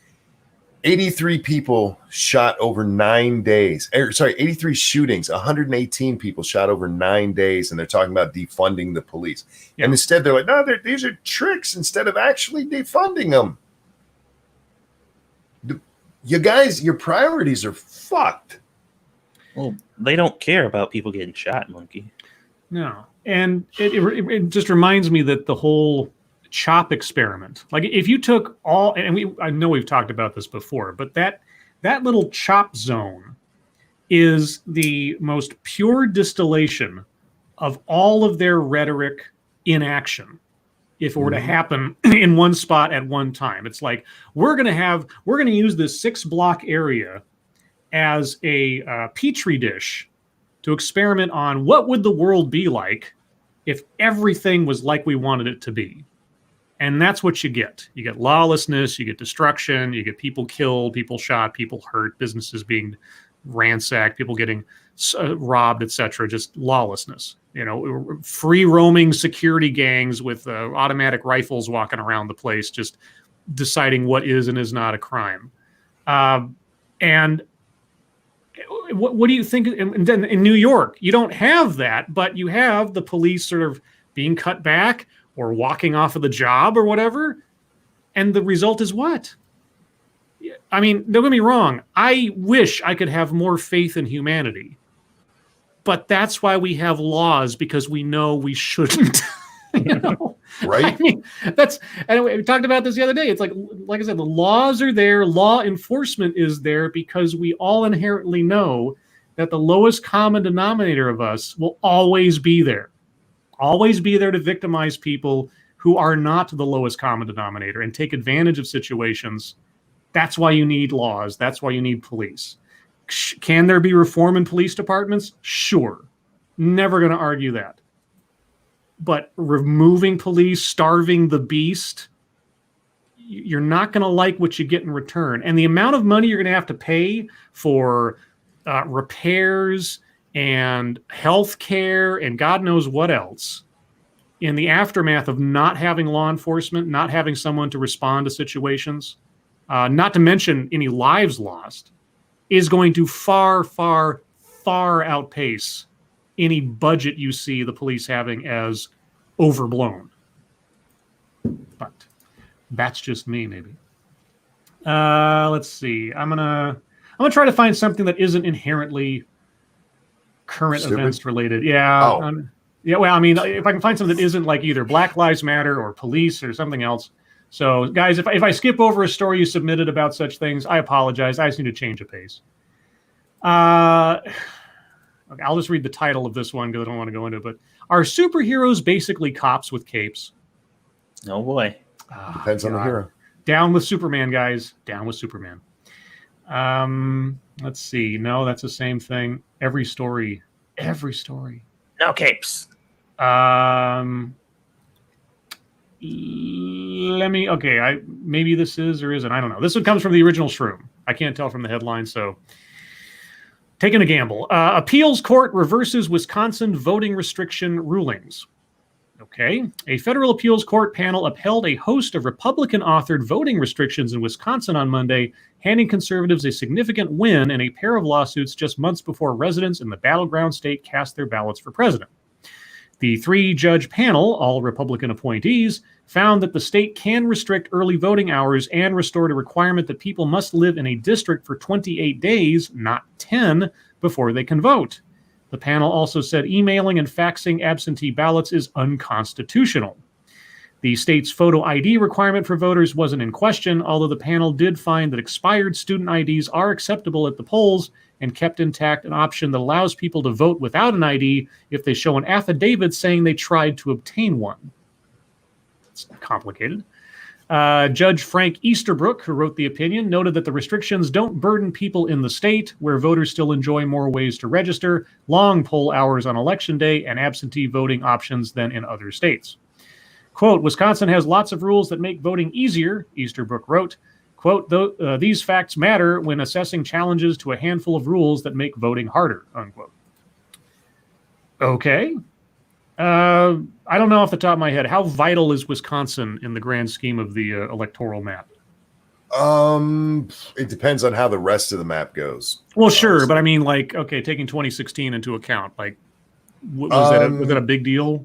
83 people shot over 9 days. 83 shootings, 118 people shot over 9 days, and they're talking about defunding the police. Yeah. And instead, they're like, no, these are tricks instead of actually defunding them. You guys, your priorities are fucked. Well, they don't care about people getting shot, Monkey. No. And it just reminds me that the whole CHOP experiment, like if you took all, and I know we've talked about this before, but that little CHOP zone is the most pure distillation of all of their rhetoric in action. If it were to happen in one spot at one time, it's like we're going to use this 6-block area as a petri dish to experiment on what would the world be like if everything was like we wanted it to be. And that's what you get. You get lawlessness, you get destruction, you get people killed, people shot, people hurt, businesses being ransacked, people getting robbed, etc. Just lawlessness. You know, free roaming security gangs with automatic rifles walking around the place, just deciding what is and is not a crime. And what do you think? And then in New York, you don't have that, but you have the police sort of being cut back or walking off of the job or whatever. And the result is what? I mean, don't get me wrong. I wish I could have more faith in humanity. But that's why we have laws, because we know we shouldn't. You know? Right? I mean, and we talked about this the other day. It's like I said, the laws are there. Law enforcement is there because we all inherently know that the lowest common denominator of us will always be there. Always be there to victimize people who are not the lowest common denominator and take advantage of situations. That's why you need laws. That's why you need police. Can there be reform in police departments? Sure. Never going to argue that. But removing police, starving the beast, you're not going to like what you get in return. And the amount of money you're going to have to pay for repairs and health care and God knows what else in the aftermath of not having law enforcement, not having someone to respond to situations, not to mention any lives lost, is going to far, far, far outpace any budget you see the police having as overblown. But that's just me, maybe. Let's see. I'm gonna try to find something that isn't inherently current Stupid? events related. Yeah. Oh. Yeah. Well, I mean, if I can find something that isn't like either Black Lives Matter or police or something else. So, guys, if I skip over a story you submitted about such things, I apologize. I just need to change a pace. Okay, I'll just read the title of this one because I don't want to go into it. But are superheroes basically cops with capes? Oh boy. Depends on the hero. Down with Superman, guys. Down with Superman. Let's see. No, that's the same thing. Every story. No capes. Let me. Okay, maybe this is or isn't. I don't know. This one comes from the original Shroom. I can't tell from the headline, so taking a gamble. Appeals court reverses Wisconsin voting restriction rulings. Okay. A federal appeals court panel upheld a host of Republican-authored voting restrictions in Wisconsin on Monday, handing conservatives a significant win in a pair of lawsuits just months before residents in the battleground state cast their ballots for president. The three-judge panel, all Republican appointees, found that the state can restrict early voting hours and restored a requirement that people must live in a district for 28 days, not 10, before they can vote. The panel also said emailing and faxing absentee ballots is unconstitutional. The state's photo ID requirement for voters wasn't in question, although the panel did find that expired student IDs are acceptable at the polls and kept intact an option that allows people to vote without an ID if they show an affidavit saying they tried to obtain one. It's complicated. Judge Frank Easterbrook, who wrote the opinion, noted that the restrictions don't burden people in the state, where voters still enjoy more ways to register, long poll hours on election day, and absentee voting options than in other states. Quote, Wisconsin has lots of rules that make voting easier, Easterbrook wrote. Quote, these facts matter when assessing challenges to a handful of rules that make voting harder, unquote. Okay. I don't know off the top of my head. How vital is Wisconsin in the grand scheme of the electoral map? It depends on how the rest of the map goes. Well, sure, but I mean, like, okay, taking 2016 into account, like, was that a big deal?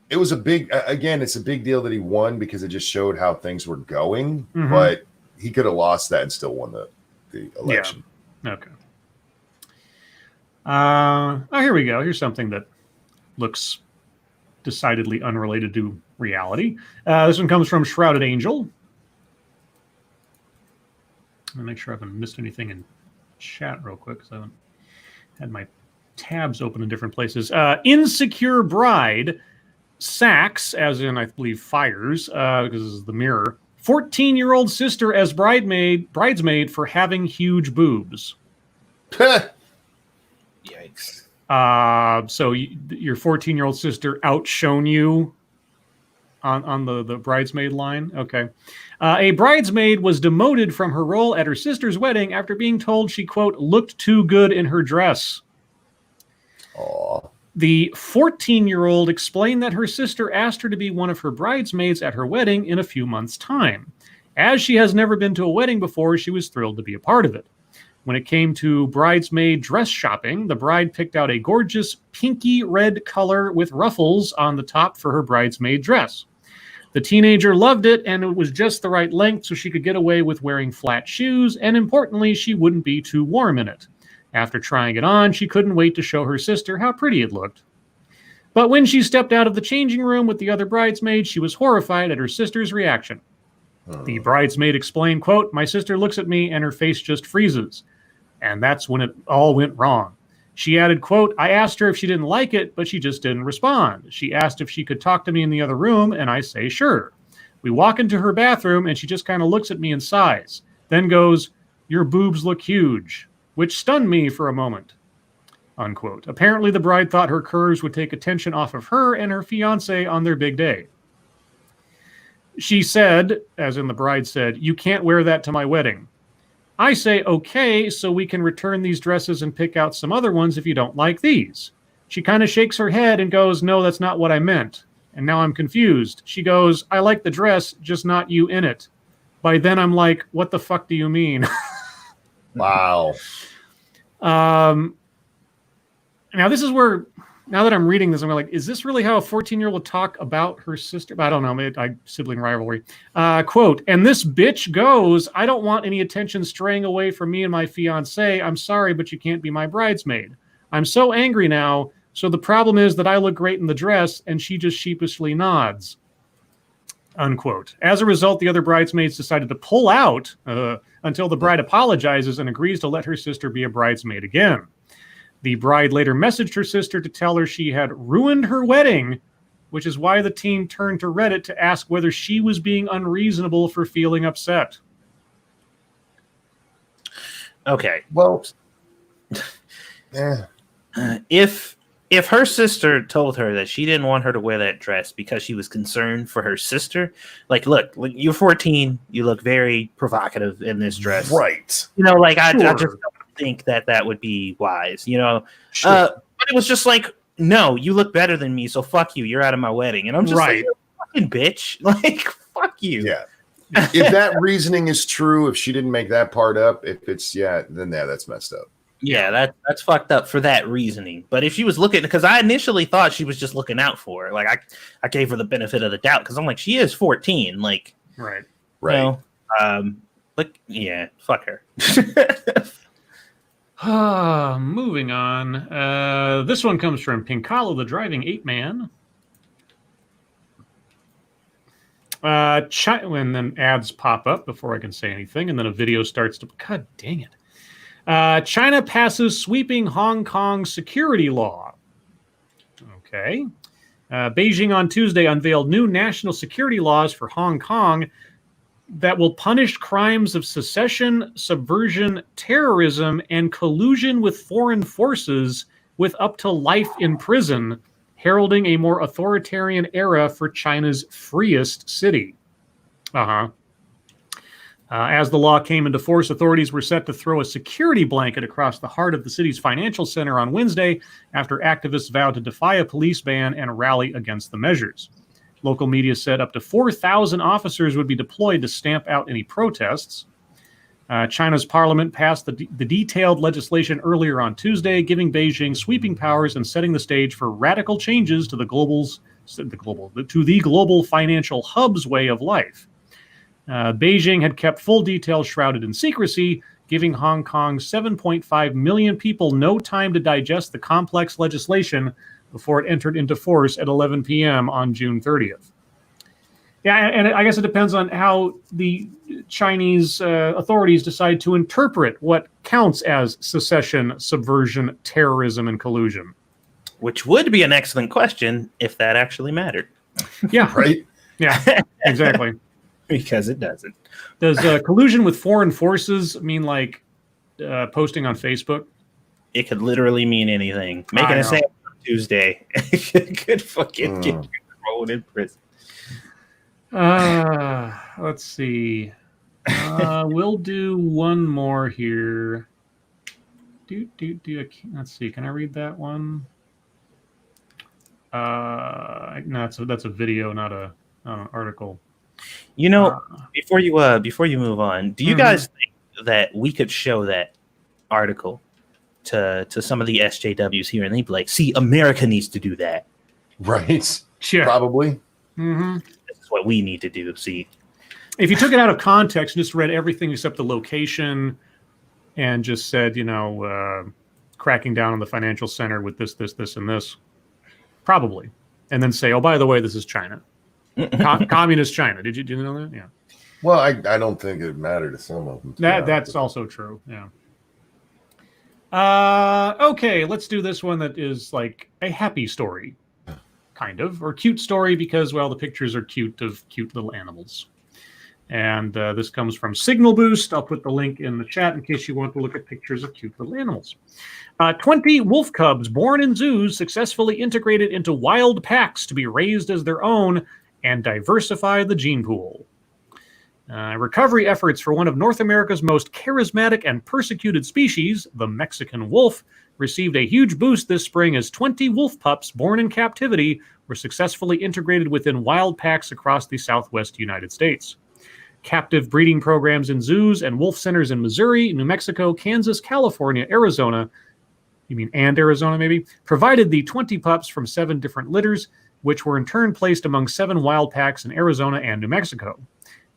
It was a big. Again, it's a big deal that he won because it just showed how things were going. Mm-hmm. But he could have lost that and still won the election. Yeah. Okay. Here we go. Here's something that looks decidedly unrelated to reality. This one comes from Shrouded Angel. I'll make sure I haven't missed anything in chat real quick because I haven't had my tabs open in different places. Insecure bride sacks, as in I believe fires, because this is the mirror, 14-year-old sister as bridesmaid for having huge boobs. Yikes. So your 14-year-old sister outshone you on the bridesmaid line? Okay. A bridesmaid was demoted from her role at her sister's wedding after being told she, quote, looked too good in her dress. Aww. The 14-year-old explained that her sister asked her to be one of her bridesmaids at her wedding in a few months' time. As she has never been to a wedding before, she was thrilled to be a part of it. When it came to bridesmaid dress shopping, the bride picked out a gorgeous pinky red color with ruffles on the top for her bridesmaid dress. The teenager loved it, and it was just the right length so she could get away with wearing flat shoes, and importantly, she wouldn't be too warm in it. After trying it on, she couldn't wait to show her sister how pretty it looked. But when she stepped out of the changing room with the other bridesmaids, she was horrified at her sister's reaction. The bridesmaid explained, quote, my sister looks at me and her face just freezes. And that's when it all went wrong. She added, quote, I asked her if she didn't like it, but she just didn't respond. She asked if she could talk to me in the other room, and I say, sure. We walk into her bathroom, and she just kind of looks at me and sighs. Then goes, your boobs look huge, which stunned me for a moment, unquote. Apparently, the bride thought her curves would take attention off of her and her fiancé on their big day. She said, as in the bride said, you can't wear that to my wedding. I say, okay, so we can return these dresses and pick out some other ones if you don't like these. She kind of shakes her head and goes, no, that's not what I meant. And now I'm confused. She goes, I like the dress, just not you in it. By then I'm like, what the fuck do you mean? Wow. Now this is where Now that I'm reading this, I'm like, is this really how a 14-year-old would talk about her sister? But I don't know. Sibling rivalry. Quote, and this bitch goes, I don't want any attention straying away from me and my fiance. I'm sorry, but you can't be my bridesmaid. I'm so angry now. So the problem is that I look great in the dress, and she just sheepishly nods. Unquote. As a result, the other bridesmaids decided to pull out until the bride apologizes and agrees to let her sister be a bridesmaid again. The bride later messaged her sister to tell her she had ruined her wedding, which is why the team turned to Reddit to ask whether she was being unreasonable for feeling upset. Okay. Well, yeah. If her sister told her that she didn't want her to wear that dress because she was concerned for her sister, like, look, you're 14, you look very provocative in this dress. Right. You know, like, I Sure. just don't think that would be wise, you know? Sure. But it was just like, no, you look better than me, so fuck you. You're out of my wedding. And I'm just Right. like, you fucking bitch. Like, fuck you. Yeah. If that reasoning is true, if she didn't make that part up, if it's, then that's messed up. Yeah, that's fucked up for that reasoning. But if she was looking, because I initially thought she was just looking out for her. Like, I gave her the benefit of the doubt because I'm like, she is 14. Like, Right. Right. You know, but yeah, fuck her. Moving on. This one comes from Pinkalo, the driving ape man. And then ads pop up before I can say anything, and then a video starts to. God dang it! China passes sweeping Hong Kong security law. Okay. Beijing on Tuesday unveiled new national security laws for Hong Kong that will punish crimes of secession, subversion, terrorism, and collusion with foreign forces with up to life in prison, heralding a more authoritarian era for China's freest city. As the law came into force, authorities were set to throw a security blanket across the heart of the city's financial center on Wednesday after activists vowed to defy a police ban and rally against the measures. Local media said up to 4,000 officers would be deployed to stamp out any protests. China's parliament passed the detailed legislation earlier on Tuesday, giving Beijing sweeping powers and setting the stage for radical changes to the global financial hub's way of life. Beijing had kept full details shrouded in secrecy, giving Hong Kong's 7.5 million people no time to digest the complex legislation before it entered into force at 11 p.m. on June 30th. Yeah, and I guess it depends on how the Chinese authorities decide to interpret what counts as secession, subversion, terrorism, and collusion. Which would be an excellent question if that actually mattered. Yeah. Right? Yeah, exactly. Because it doesn't. Does collusion with foreign forces mean like posting on Facebook? It could literally mean anything. Making a sandwich on Tuesday could fucking get you thrown in prison. Let's see. We'll do one more here. Let's see. Can I read that one? No, that's a video, not an article. You know, before you move on, do you guys think that we could show that article to some of the SJWs here, and they'd be like, "See, America needs to do that." Right. Sure. Probably. Mm-hmm. This is what we need to do. See, if you took it out of context and just read everything except the location, and just said, cracking down on the financial center with this, and this, probably, and then say, "Oh, by the way, this is China." Communist China. Did you know that? Yeah. Well, I don't think it mattered to some of them. That's also true. Yeah. Okay, let's do this one that is like a happy story, kind of, or cute story because, well, the pictures are cute of cute little animals. And this comes from Signal Boost. I'll put the link in the chat in case you want to look at pictures of cute little animals. 20 wolf cubs born in zoos successfully integrated into wild packs to be raised as their own and diversify the gene pool. Recovery efforts for one of North America's most charismatic and persecuted species, the Mexican wolf, received a huge boost this spring as 20 wolf pups born in captivity were successfully integrated within wild packs across the southwest United States. Captive breeding programs in zoos and wolf centers in Missouri, New Mexico, Kansas, California, Arizona, you mean and Arizona maybe, provided the 20 pups from 7 different litters, which were in turn placed among 7 wild packs in Arizona and New Mexico.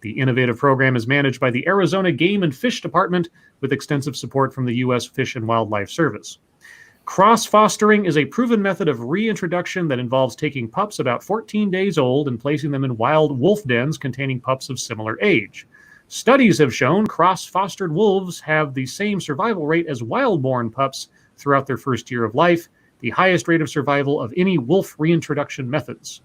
The innovative program is managed by the Arizona Game and Fish Department with extensive support from the U.S. Fish and Wildlife Service. Cross-fostering is a proven method of reintroduction that involves taking pups about 14 days old and placing them in wild wolf dens containing pups of similar age. Studies have shown cross-fostered wolves have the same survival rate as wild-born pups throughout their first year of life, the highest rate of survival of any wolf reintroduction methods.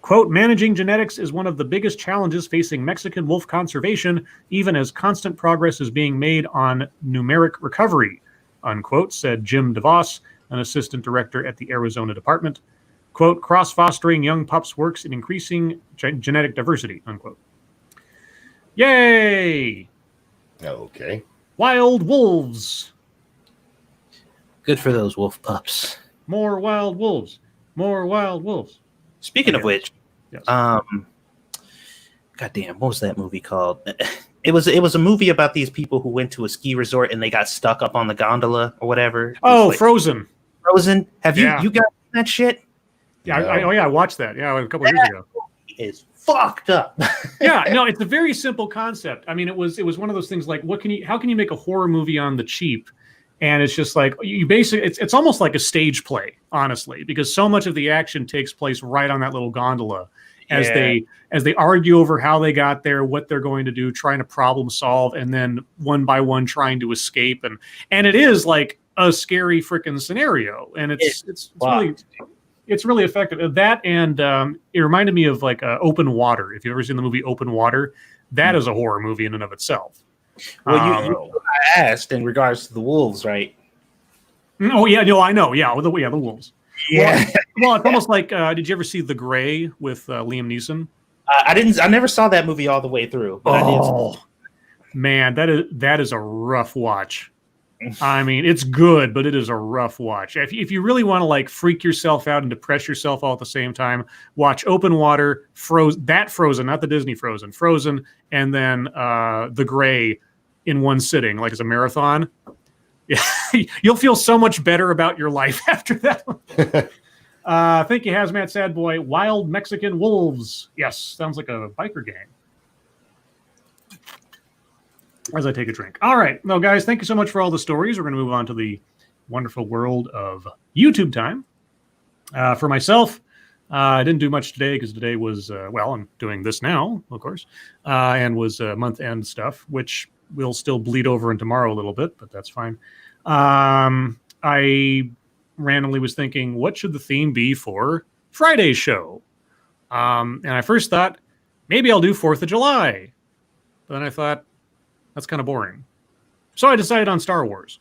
Quote, managing genetics is one of the biggest challenges facing Mexican wolf conservation, even as constant progress is being made on numeric recovery, unquote, said Jim DeVos, an assistant director at the Arizona department. Quote, cross-fostering young pups works in increasing genetic diversity, unquote. Yay! Okay. Wild wolves. Good for those wolf pups. More wild wolves. More wild wolves. Speaking of which, yes. Goddamn, what was that movie called? It was a movie about these people who went to a ski resort and they got stuck up on the gondola or whatever. Oh, like, Frozen. Frozen. Have you got that shit? Yeah, no. I watched that. Yeah, a couple years ago. Is fucked up. Yeah, no, it's a very simple concept. I mean, it was one of those things like, how can you make a horror movie on the cheap? And it's just like you basically, it's almost like a stage play, honestly, because so much of the action takes place right on that little gondola as they argue over how they got there, what they're going to do, trying to problem solve, and then one by one trying to escape. And it is like a scary freaking scenario, and it's really effective. That and it reminded me of like Open Water. If you've ever seen the movie Open Water, that is a horror movie in and of itself. Well, you asked in regards to the wolves, right? Oh yeah, no, I know. Yeah, the wolves. Yeah. Well, it's almost like. Did you ever see The Gray with Liam Neeson? I didn't. I never saw that movie all the way through. But I did. Man, that is a rough watch. I mean, it's good, but it is a rough watch. If you really want to like freak yourself out and depress yourself all at the same time, watch Open Water, Frozen, not the Disney Frozen, and then The Gray in one sitting, like as a marathon. Yeah, you'll feel so much better about your life after that. Thank you, Hazmat Sad Boy. Wild Mexican wolves. Yes, sounds like a biker gang. As I take a drink. All right. Well, guys, thank you so much for all the stories. We're going to move on to the wonderful world of YouTube time. For myself, I didn't do much today because today was, I'm doing this now, of course, and was month-end stuff, which will still bleed over in tomorrow a little bit, but that's fine. I randomly was thinking, what should the theme be for Friday's show? And I first thought, maybe I'll do 4th of July. But then I thought, that's kind of boring. So I decided on Star Wars.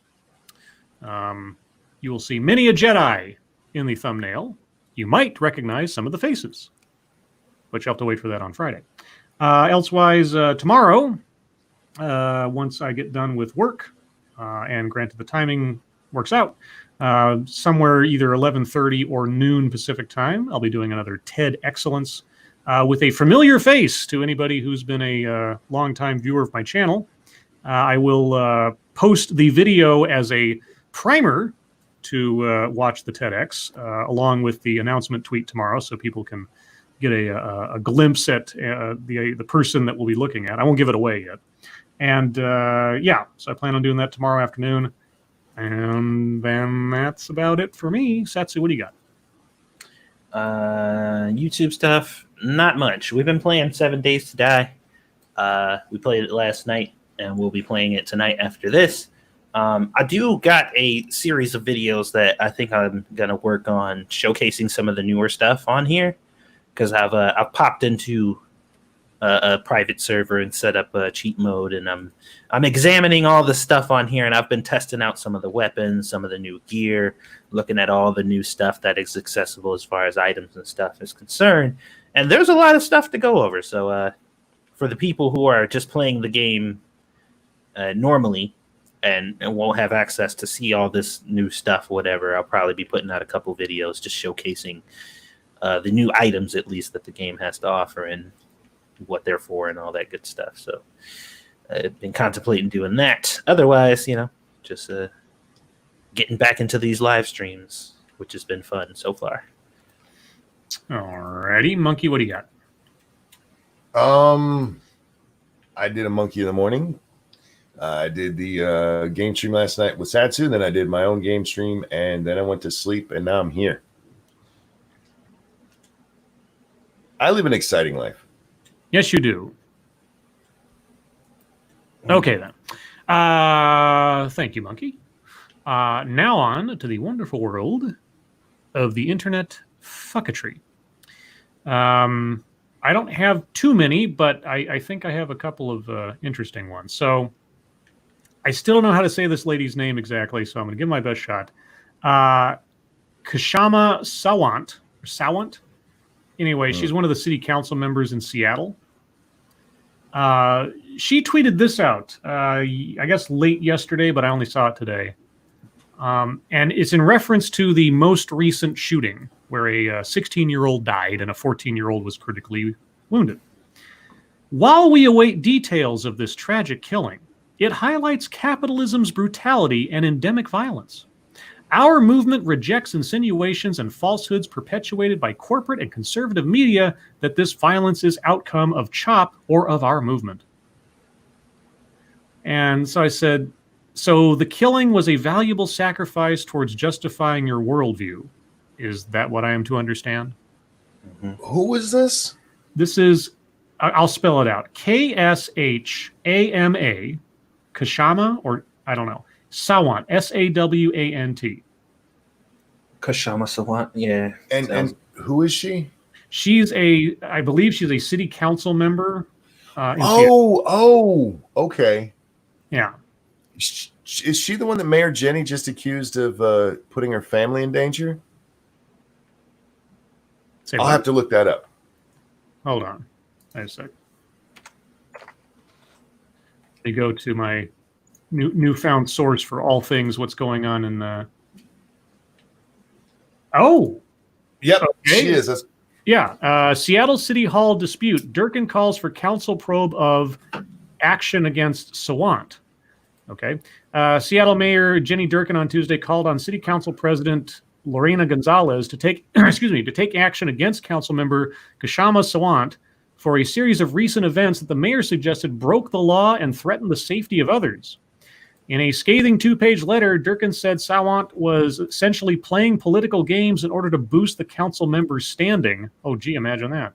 You will see many a Jedi in the thumbnail. You might recognize some of the faces, but you'll have to wait for that on Friday. Elsewise, tomorrow, once I get done with work, and granted the timing works out, somewhere either 11:30 or noon Pacific time, I'll be doing another TED Excellence with a familiar face to anybody who's been a longtime viewer of my channel. I will post the video as a primer to watch the TEDx, along with the announcement tweet tomorrow, so people can get a glimpse at the person that we'll be looking at. I won't give it away yet. And so I plan on doing that tomorrow afternoon. And then that's about it for me. Satsu, what do you got? YouTube stuff, not much. We've been playing 7 Days to Die. We played it last night, and we'll be playing it tonight after this. I do got a series of videos that I think I'm gonna work on showcasing some of the newer stuff on here, because I've popped into a private server and set up a cheat mode, and I'm examining all the stuff on here, and I've been testing out some of the weapons, some of the new gear, looking at all the new stuff that is accessible as far as items and stuff is concerned. And there's a lot of stuff to go over. So for the people who are just playing the game normally and won't have access to see all this new stuff, whatever, I'll probably be putting out a couple videos just showcasing the new items, at least, that the game has to offer and what they're for and all that good stuff. So I've been contemplating doing that. Otherwise, just getting back into these live streams, which has been fun so far. Alrighty, Monkey, what do you got? I did a Monkey in the morning. I did the game stream last night with Satsu. Then I did my own game stream, and then I went to sleep, and now I'm here. I live an exciting life. Yes, you do. Okay, then. Thank you, Monkey. Now on to the wonderful world of the internet fucketry. I don't have too many, but I think I have a couple of interesting ones. So I still don't know how to say this lady's name exactly, so I'm going to give my best shot. Kshama Sawant. Anyway, she's one of the city council members in Seattle. She tweeted this out, I guess late yesterday, but I only saw it today. And it's in reference to the most recent shooting where a 16-year-old died and a 14-year-old was critically wounded. While we await details of this tragic killing, it highlights capitalism's brutality and endemic violence. Our movement rejects insinuations and falsehoods perpetuated by corporate and conservative media that this violence is outcome of CHOP or of our movement. And so I said, so the killing was a valuable sacrifice towards justifying your worldview. Is that what I am to understand? Mm-hmm. Who is this? This is, I'll spell it out. Kshama, Kshama, or I don't know. Sawant, Sawant. Kshama Sawant, yeah. And who is she? I believe she's a city council member. Okay. Yeah. Is she the one that Mayor Jenny just accused of putting her family in danger? I'll have to look that up. Hold on. Wait a sec. I go to my newfound source for all things what's going on in the... Oh! Yep, okay. She is. Yeah. Seattle City Hall dispute. Durkin calls for council probe of action against Sawant. Okay. Seattle Mayor Jenny Durkin on Tuesday called on City Council President Lorena Gonzalez to take action against council member Kshama Sawant for a series of recent events that the mayor suggested broke the law and threatened the safety of others. In a scathing 2-page letter, Durkin said Sawant was essentially playing political games in order to boost the council member's standing. Oh, gee, imagine that.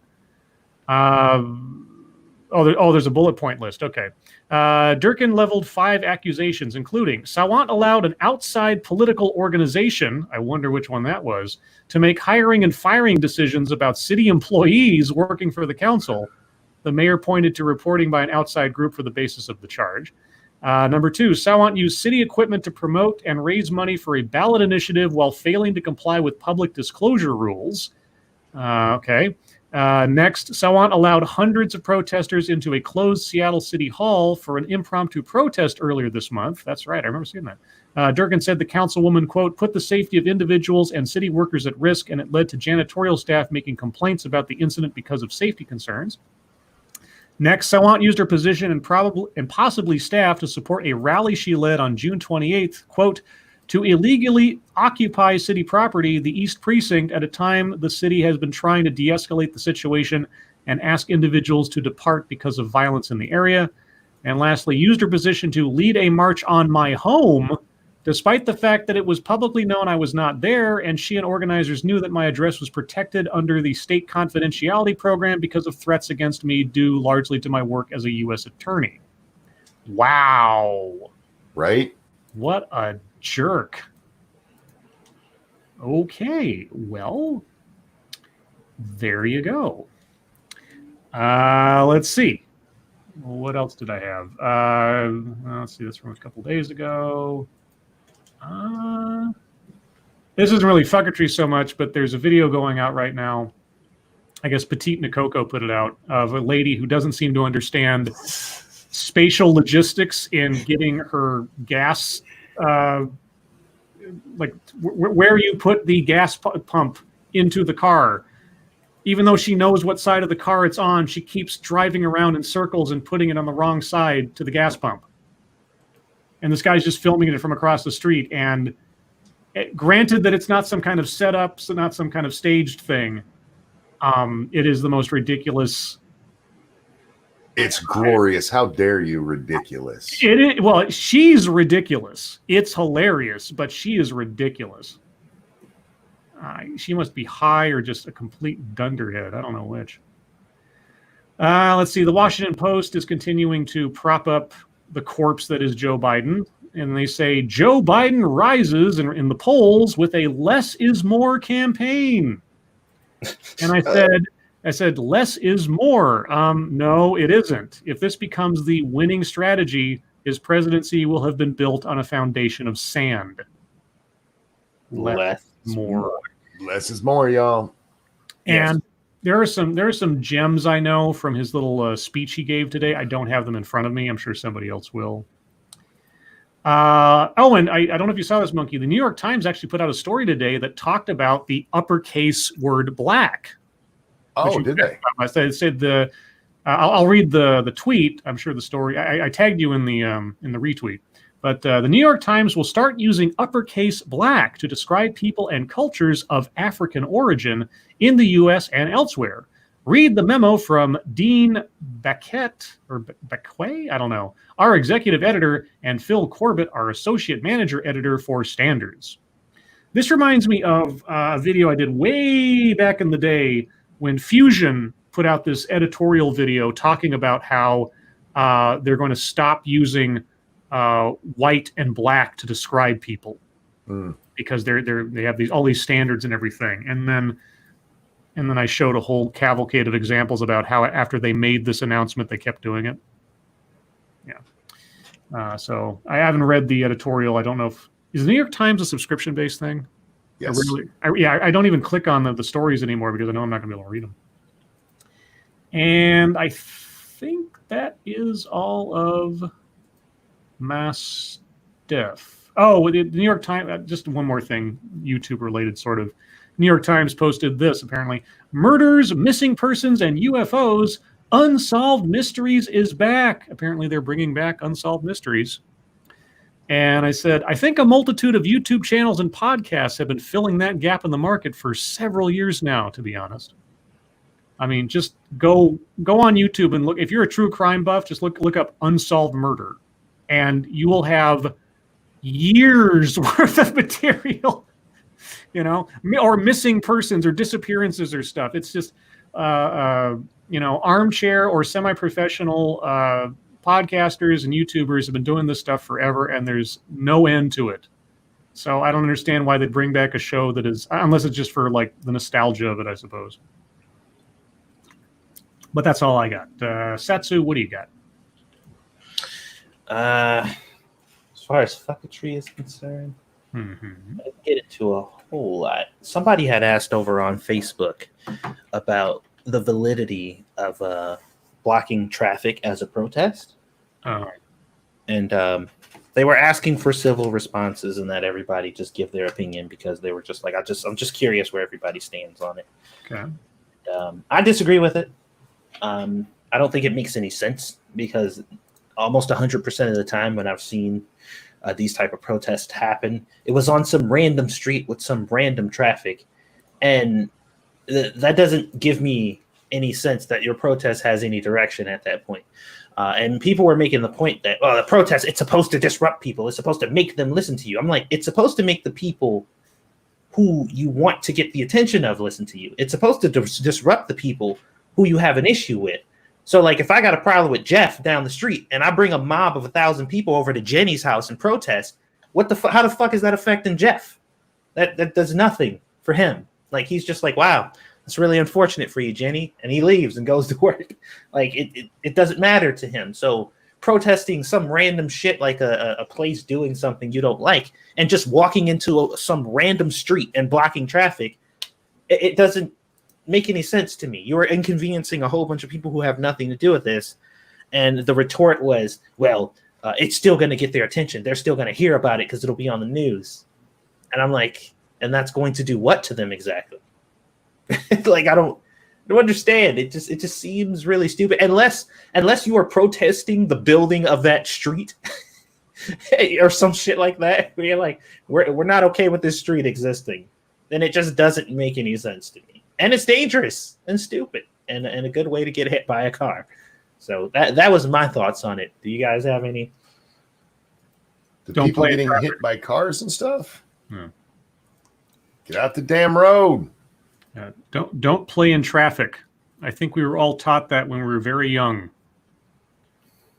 There's a bullet point list. Okay. Durkin leveled 5 accusations, including Sawant allowed an outside political organization, I wonder which one that was, to make hiring and firing decisions about city employees working for the council. The mayor pointed to reporting by an outside group for the basis of the charge. Number 2, Sawant used city equipment to promote and raise money for a ballot initiative while failing to comply with public disclosure rules. Okay. Next, Sawant allowed hundreds of protesters into a closed Seattle City Hall for an impromptu protest earlier this month. That's right, I remember seeing that. Durkin said the councilwoman, quote, put the safety of individuals and city workers at risk, and it led to janitorial staff making complaints about the incident because of safety concerns. Next, Sawant used her position and possibly staff to support a rally she led on June 28th, quote, to illegally occupy city property, the East Precinct, at a time the city has been trying to de-escalate the situation and ask individuals to depart because of violence in the area. And lastly, used her position to lead a march on my home, despite the fact that it was publicly known I was not there, and she and organizers knew that my address was protected under the state confidentiality program because of threats against me due largely to my work as a U.S. attorney. Wow. Right? What a jerk. Okay, well, there you go. Let's see. What else did I have? Let's see, this from a couple days ago. This isn't really fucketry so much, but there's a video going out right now. I guess Petite Nikoko put it out, of a lady who doesn't seem to understand spatial logistics in getting her gas, where you put the gas pump into the car. Even though she knows what side of the car it's on, she keeps driving around in circles and putting it on the wrong side to the gas pump. And this guy's just filming it from across the street. And Granted that it's not some kind of setup, so not some kind of staged thing. It is the most ridiculous. It's glorious. How dare you? Ridiculous. It is, well, she's ridiculous. It's hilarious, but she is ridiculous. She must be high or just a complete dunderhead. I don't know which. Let's see. The Washington Post is continuing to prop up the corpse that is Joe Biden. And they say Joe Biden rises in the polls with a less is more campaign. And I said, less is more. No, it isn't. If this becomes the winning strategy, his presidency will have been built on a foundation of sand. Less more. Less is more, y'all. And there are some gems I know from his little speech he gave today. I don't have them in front of me. I'm sure somebody else will. And I don't know if you saw this, Monkey. The New York Times actually put out a story today that talked about the uppercase word black. Oh, did they? I said I'll read the tweet. I'm sure the story. I tagged you in the retweet. But the New York Times will start using uppercase black to describe people and cultures of African origin in the U.S. and elsewhere. Read the memo from Dean Beckett or Beckway, I don't know, our executive editor, and Phil Corbett, our associate manager editor for Standards. This reminds me of a video I did way back in the day when Fusion put out this editorial video talking about how they're going to stop using white and black to describe people because they have all these standards and everything. And then I showed a whole cavalcade of examples about how after they made this announcement, they kept doing it. Yeah. So I haven't read the editorial. I don't know is the New York Times a subscription-based thing? Yes. I don't even click on the stories anymore because I know I'm not going to be able to read them. And I think that is all of my stuff. Oh, the New York Times, just one more thing, YouTube-related sort of. New York Times posted this, apparently. Murders, missing persons, and UFOs. Unsolved Mysteries is back. Apparently they're bringing back Unsolved Mysteries. And I said, I think a multitude of YouTube channels and podcasts have been filling that gap in the market for several years now, to be honest. I mean, just go on YouTube and look. If you're a true crime buff, just look up Unsolved Murder. And you will have years worth of material, or missing persons or disappearances or stuff. It's just, armchair or semi-professional podcasters and YouTubers have been doing this stuff forever, and there's no end to it. So I don't understand why they'd bring back a show that is, unless it's just for like the nostalgia of it, I suppose. But that's all I got. Satsu, what do you got? As far as fucketry is concerned, I didn't get into a whole lot. Somebody had asked over on Facebook about the validity of blocking traffic as a protest. And they were asking for civil responses and that everybody just give their opinion because they were just like, I'm just curious where everybody stands on it. Okay. I disagree with it. I don't think it makes any sense because almost 100% of the time when I've seen these type of protests happen, it was on some random street with some random traffic. And that doesn't give me any sense that your protest has any direction at that point. And people were making the point that, the protest, it's supposed to disrupt people. It's supposed to make them listen to you. I'm like, it's supposed to make the people who you want to get the attention of listen to you. It's supposed to disrupt the people who you have an issue with. So, like, if I got a problem with Jeff down the street and I bring a mob of 1,000 people over to Jenny's house and protest, how the fuck is that affecting Jeff? That does nothing for him. Like, he's just like, wow, that's really unfortunate for you, Jenny. And he leaves and goes to work. Like, it doesn't matter to him. So protesting some random shit like a place doing something you don't like and just walking into some random street and blocking traffic, it doesn't make any sense to me. You are inconveniencing a whole bunch of people who have nothing to do with this. And the retort was, well, it's still going to get their attention. They're still going to hear about it because it'll be on the news. And I'm like, and that's going to do what to them exactly? Like, I don't understand. It just seems really stupid. Unless you are protesting the building of that street, or some shit like that. We're like, we're not okay with this street existing. Then it just doesn't make any sense to me. And it's dangerous and stupid and a good way to get hit by a car. So that was my thoughts on it. Do you guys have any? The Don't people play getting traffic. hit by cars and stuff. Hmm. Get out the damn road. Don't play in traffic. I think we were all taught that when we were very young.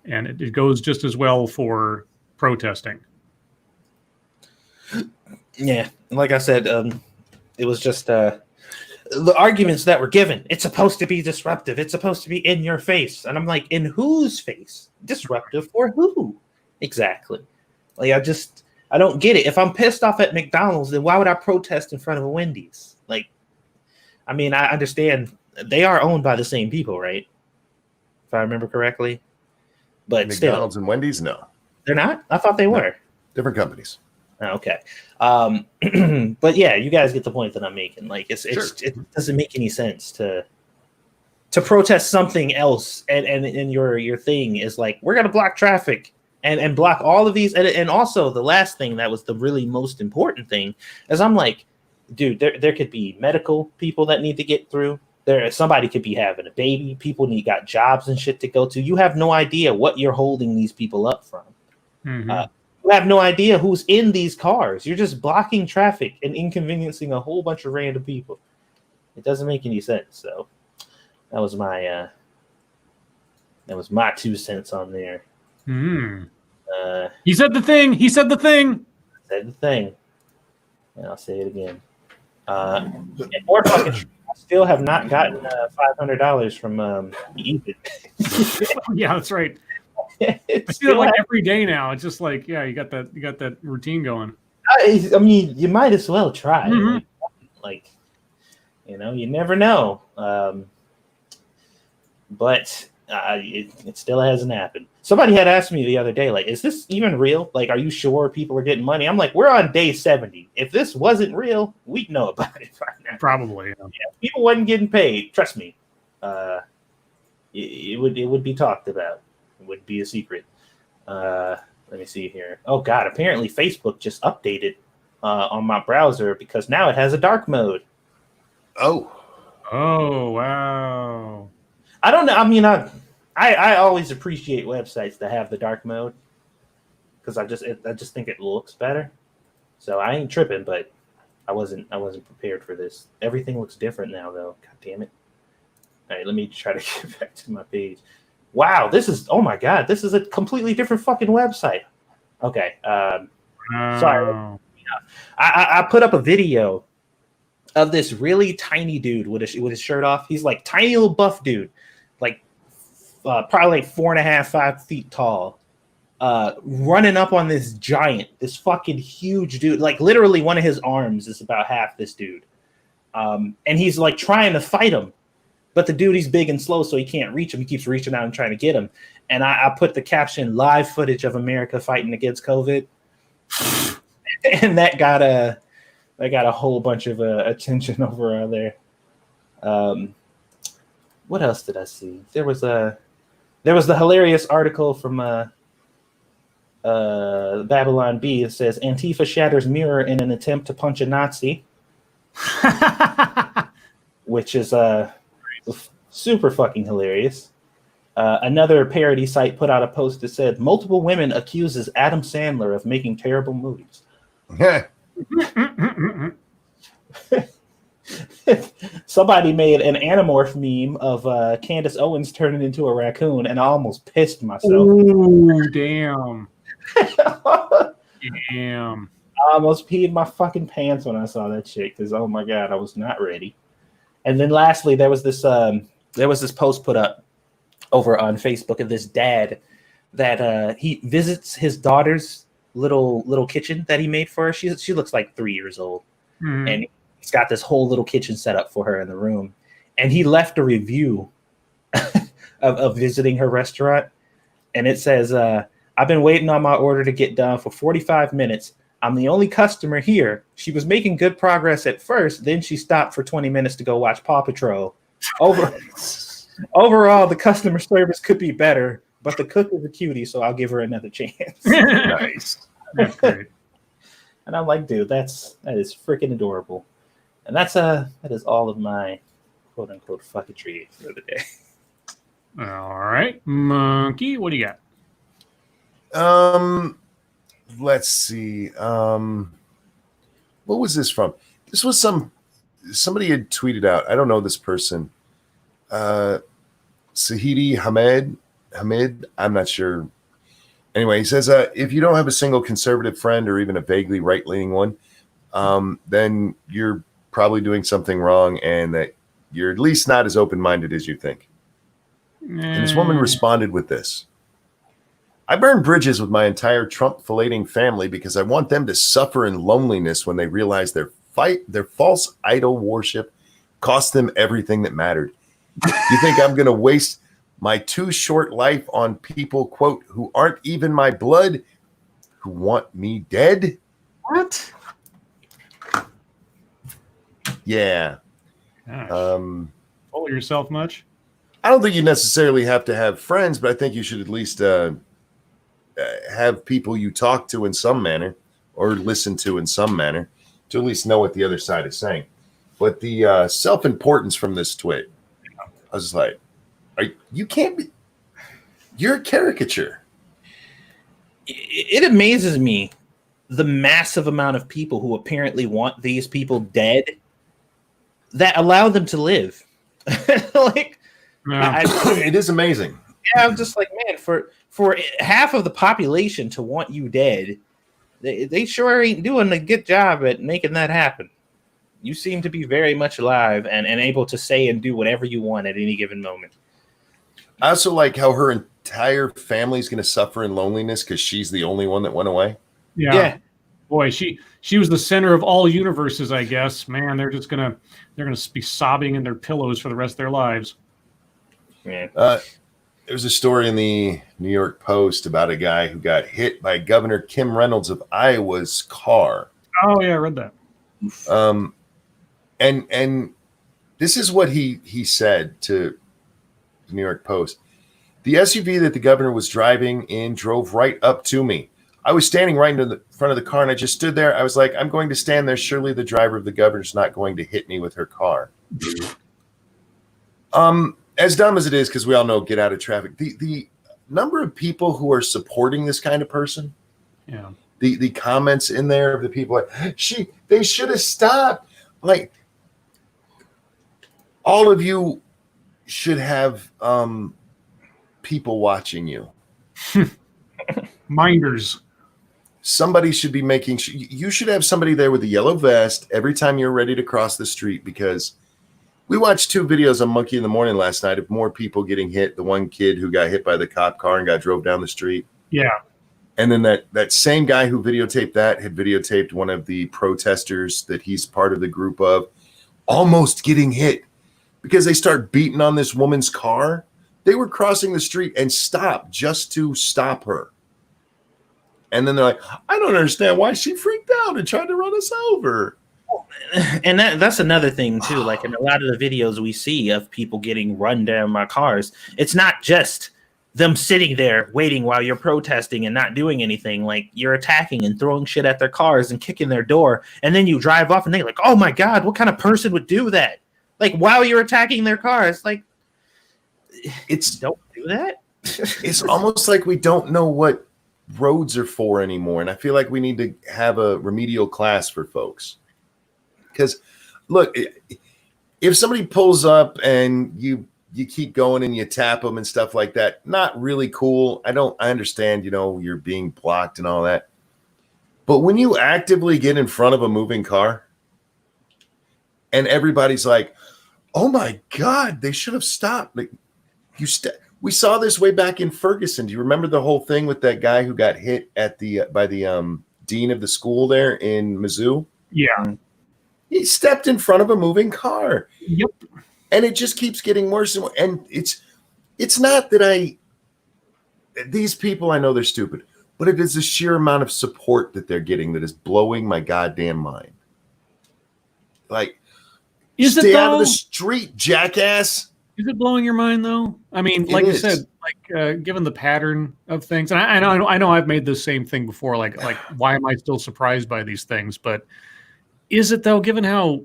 And it goes just as well for protesting. Yeah, like I said, it was just the arguments that were given. It's supposed to be disruptive. It's supposed to be in your face. And I'm like, in whose face? Disruptive for who? Exactly. Like, I don't get it. If I'm pissed off at McDonald's, then why would I protest in front of a Wendy's? Like, I mean, I understand they are owned by the same people, right? If I remember correctly. But McDonald's still, and Wendy's, no. they're not? I thought they were. Different companies. Okay. But yeah, you guys get the point that I'm making. Like, Sure. it doesn't make any sense to protest something else, and your thing is like, we're gonna block traffic and block all of these, and also the last thing that was the really most important thing is, I'm like, dude, there could be medical people that need to get through. Somebody could be having a baby. People got jobs and shit to go to. You have no idea what you're holding these people up from. Mm-hmm. You have no idea who's in these cars. You're just blocking traffic and inconveniencing a whole bunch of random people. It doesn't make any sense. So that was my 2 cents on there. Mm. He said the thing. He said the thing. Said the thing. And I'll say it again. And more fucking. I still have not gotten $500 from Ethan. Yeah, that's right. I It's see it still like every day now. It's just like, yeah, you got that routine going. I mean, you might as well try. Mhm. Like, you never know. But it still hasn't happened. Somebody had asked me the other day, like, is this even real? Like, are you sure people are getting money? I'm like, we're on day 70. If this wasn't real, we'd know about it right now. Probably. Yeah. Yeah, if people wasn't getting paid, trust me, it would be talked about. It would be a secret. Let me see here. Oh God, apparently Facebook just updated on my browser because now it has a dark mode. Oh. Oh, wow. I don't know. I mean, I always appreciate websites that have the dark mode because I just think it looks better. So I ain't tripping, but I wasn't prepared for this. Everything looks different now, though. God damn it! All right, let me try to get back to my page. Wow, oh my God, this is a completely different fucking website. Okay, sorry. I put up a video of this really tiny dude with his shirt off. He's like tiny little buff dude, like probably like 4.5, 5 feet tall, running up on this fucking huge dude. Like literally one of his arms is about half this dude. And he's like trying to fight him, but the dude, he's big and slow, so he can't reach him. He keeps reaching out and trying to get him. And I put the caption, live footage of America fighting against COVID. And that got a whole bunch of attention over there. What else did I see? There was the hilarious article from Babylon Bee. It says Antifa shatters mirror in an attempt to punch a Nazi, which is super fucking hilarious. Another parody site put out a post that said multiple women accuses Adam Sandler of making terrible movies. Somebody made an Animorph meme of Candace Owens turning into a raccoon, and I almost pissed myself. Ooh, damn. Damn. I almost peed my fucking pants when I saw that shit because, oh my God, I was not ready. And then lastly, there was this post put up over on Facebook of this dad that he visits his daughter's little kitchen that he made for her. She looks like 3 years old. Mm-hmm. And he's got this whole little kitchen set up for her in the room. And he left a review of visiting her restaurant. And it says, I've been waiting on my order to get done for 45 minutes. I'm the only customer here. She was making good progress at first. Then she stopped for 20 minutes to go watch Paw Patrol. Overall, the customer service could be better. but the cook is a cutie, so I'll give her another chance. Nice. That's great. And I'm like, dude, that is freaking adorable. And that is all of my quote unquote fucketry for the day. All right, Monkey, what do you got? Let's see. What was this from? This was somebody had tweeted out. I don't know this person. Sahidi Hamid. I'm not sure. Anyway, he says, if you don't have a single conservative friend or even a vaguely right-leaning one, then you're probably doing something wrong, and that you're at least not as open-minded as you think. And this woman responded with this. I burn bridges with my entire Trump-filleting family because I want them to suffer in loneliness when they realize their false idol worship cost them everything that mattered. You think I'm going to waste my too short life on people, quote, who aren't even my blood, who want me dead? What? Yeah. Gosh. Full Follow yourself much? I don't think you necessarily have to have friends, but I think you should at least have people you talk to in some manner or listen to in some manner to at least know what the other side is saying. But the self-importance from this tweet, I was just like, you can't be, you're a caricature. It amazes me the massive amount of people who apparently want these people dead that allow them to live. Like, Yeah. It is amazing. Yeah, I'm just like, man, for half of the population to want you dead, they sure ain't doing a good job at making that happen. You seem to be very much alive and able to say and do whatever you want at any given moment. I also like how her entire family's going to suffer in loneliness because she's the only one that went away. Yeah. Boy, she was the center of all universes, I guess. Man, they're gonna be sobbing in their pillows for the rest of their lives. Yeah. There was a story in the New York Post about a guy who got hit by Governor Kim Reynolds of Iowa's car. Oh yeah, I read that. And this is what he said to the New York Post. The SUV that the governor was driving in drove right up to me. I was standing right in the front of the car, and I just stood there. I was like, I'm going to stand there. Surely the driver of the governor's not going to hit me with her car. As dumb as it is, because we all know get out of traffic. The number of people who are supporting this kind of person. Yeah. The comments in there of the people like, they should have stopped. Like, all of you should have people watching you. Minders. Somebody should be making sure you should have somebody there with a yellow vest every time you're ready to cross the street, because we watched 2 videos on Monkey in the Morning last night of more people getting hit. The one kid who got hit by the cop car and got drove down the street. Yeah. And then that same guy who videotaped that had videotaped one of the protesters that he's part of the group of almost getting hit because they start beating on this woman's car. They were crossing the street and stopped just to stop her. And then they're like, I don't understand why she freaked out and tried to run us over. And that's another thing too. Like in a lot of the videos we see of people getting run down by cars, it's not just them sitting there waiting while you're protesting and not doing anything. Like, you're attacking and throwing shit at their cars and kicking their door, and then you drive off and they're like, oh my God, what kind of person would do that? Like, while you're attacking their cars, like, don't do that. It's almost like we don't know what roads are for anymore. And I feel like we need to have a remedial class for folks. Because look, if somebody pulls up and you keep going and you tap them and stuff like that, not really cool. I understand, you're being blocked and all that. But when you actively get in front of a moving car and everybody's like, oh my God, they should have stopped. Like, we saw this way back in Ferguson. Do you remember the whole thing with that guy who got hit by the dean of the school there in Mizzou? Yeah. He stepped in front of a moving car. Yep. And it just keeps getting worse and worse. And it's not that these people, I know they're stupid, but it is the sheer amount of support that they're getting that is blowing my goddamn mind. Like, stay out of the street, jackass. Is it blowing your mind though? I mean, It like you is. said, given the pattern of things, and I know I've made the same thing before. Like, why am I still surprised by these things? But is it though? Given the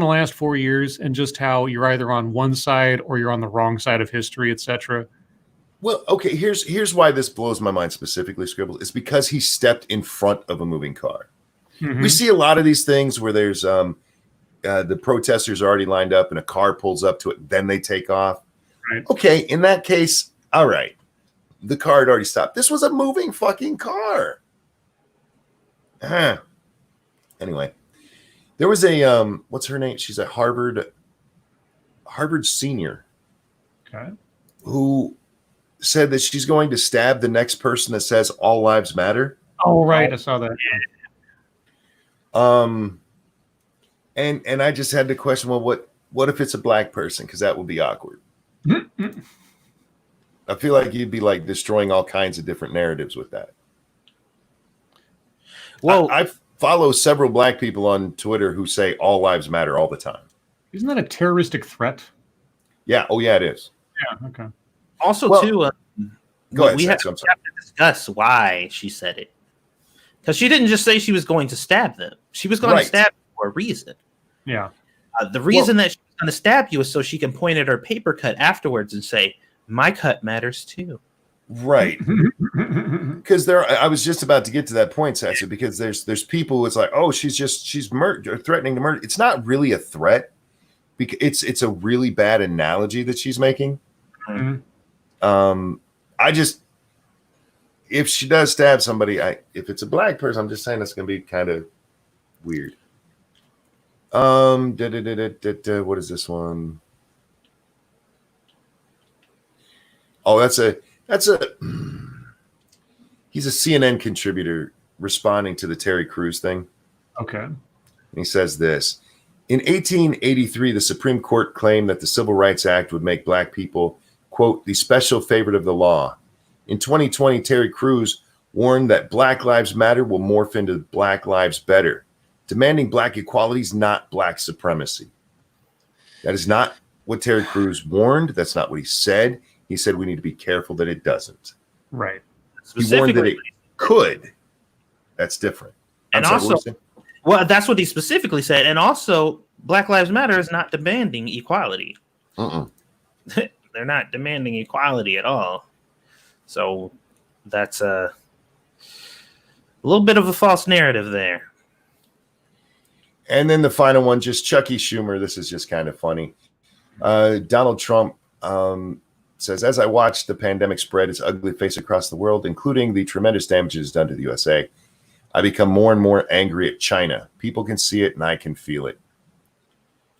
last 4 years and just how you're either on one side or you're on the wrong side of history, etc. Well, okay, here's why this blows my mind specifically, Scribble. It's because he stepped in front of a moving car. Mm-hmm. We see a lot of these things where there's the protesters are already lined up and a car pulls up to it, then they take off. Right. Okay, in that case, all right. The car had already stopped. This was a moving fucking car. Anyway, there was a what's her name? She's a Harvard senior. Okay. Who said that she's going to stab the next person that says all lives matter. Oh, right. I saw that. And I just had to question, well, what if it's a black person? Because that would be awkward. Mm-hmm. I feel like you'd be like destroying all kinds of different narratives with that. Well, I follow several black people on Twitter who say all lives matter all the time. Isn't that a terroristic threat? Yeah. Oh, yeah, it is. Yeah. Okay. Also, Well, too, go ahead. we have to discuss why she said it. Because she didn't just say she was going to stab them. She was going to stab them for a reason. Yeah. The reason that she was going to stab you is so she can point at her paper cut afterwards and say, my cut matters too. Right. Because I was just about to get to that point, Satsu, because there's people who it's like, oh, she's threatening to murder. It's not really a threat. Because it's a really bad analogy that she's making. Mm-hmm. If she does stab somebody, if it's a black person, I'm just saying that's going to be kind of weird. What is this one? Oh, he's a CNN contributor responding to the Terry Crews thing. Okay. And he says this: in 1883, the Supreme Court claimed that the Civil Rights Act would make black people, quote, the special favorite of the law. In 2020, Terry Crews warned that Black Lives Matter will morph into Black Lives Better. Demanding black equality is not black supremacy. That is not what Terry Crews warned. That's not what he said. He said we need to be careful that it doesn't. Right. He warned that it could. That's different. And also, well, that's what he specifically said. And also, Black Lives Matter is not demanding equality. They're not demanding equality at all. So that's a little bit of a false narrative there. And then the final one, just Chucky Schumer. This is just kind of funny. Donald Trump says, as I watch the pandemic spread its ugly face across the world, including the tremendous damages done to the USA, I become more and more angry at China. People can see it and I can feel it.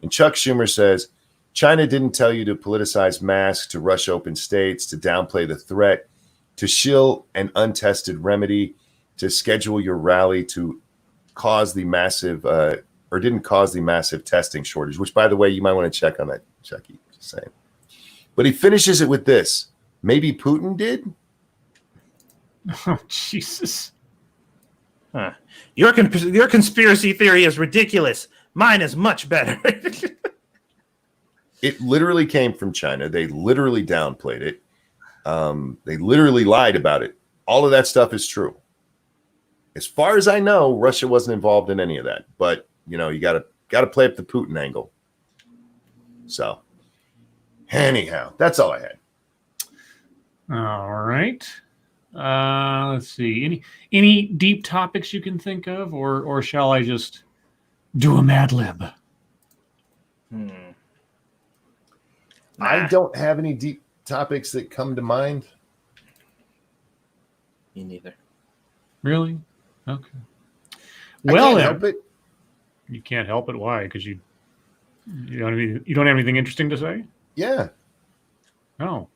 And Chuck Schumer says, China didn't tell you to politicize masks, to rush open states, to downplay the threat, to shill an untested remedy, to schedule your rally, to cause the massive or didn't cause the massive testing shortage, which, by the way, you might want to check on that, Chucky. Just saying. But he finishes it with this. Maybe Putin did? Oh, Jesus. Huh. Your conspiracy theory is ridiculous. Mine is much better. It literally came from China. They literally downplayed it. They literally lied about it. All of that stuff is true. As far as I know, Russia wasn't involved in any of that. But, you know, you got to play up the Putin angle. So, anyhow, that's all I had. All right. Let's see. Any deep topics you can think of, or shall I just do a Mad Lib? I don't have any deep topics that come to mind. Me neither. Really? Okay. Well, I can't help it. You can't help it. Why? Because you don't have anything interesting to say? Yeah. Oh.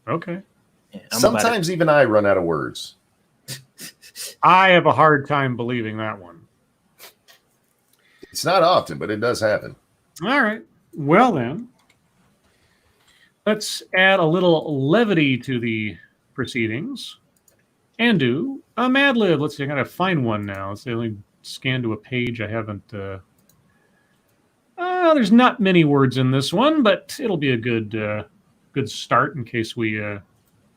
Okay. Yeah, Sometimes even I run out of words. I have a hard time believing that one. It's not often, but it does happen. All right. Well, then, let's add a little levity to the proceedings and do a Mad Lib. Let's see. I got to find one now. Let's see. Let me scan to a page I haven't. There's not many words in this one, but it'll be a good start in case we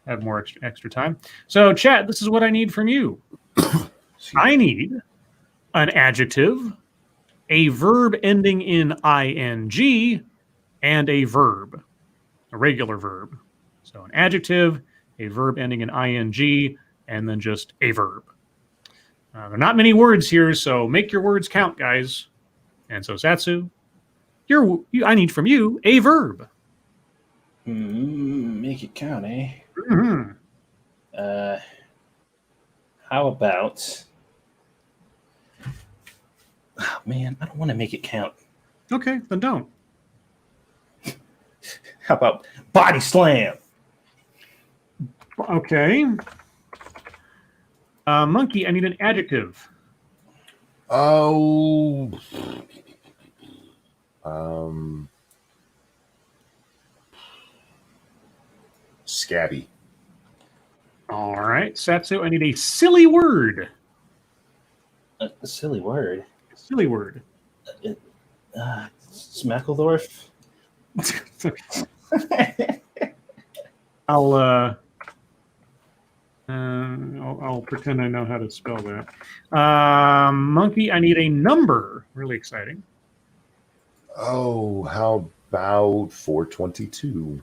have more extra time. So, chat, this is what I need from you. I need an adjective, a verb ending in ing, and a verb, a regular verb. So, an adjective, a verb ending in ing, and then just a verb. There are not many words here, so make your words count, guys. And so, Satsu, I need from you a verb. Make it count, eh? Mm-hmm. How about... Oh, man, I don't want to make it count. Okay, then don't. How about body slam? Okay. Monkey, I need an adjective. Oh. Scabby. All right. Satsu, I need a silly word. A silly word. Silly word. Smeckledorf? I'll pretend I know how to spell that. Monkey, I need a number. Really exciting. Oh, how about 422?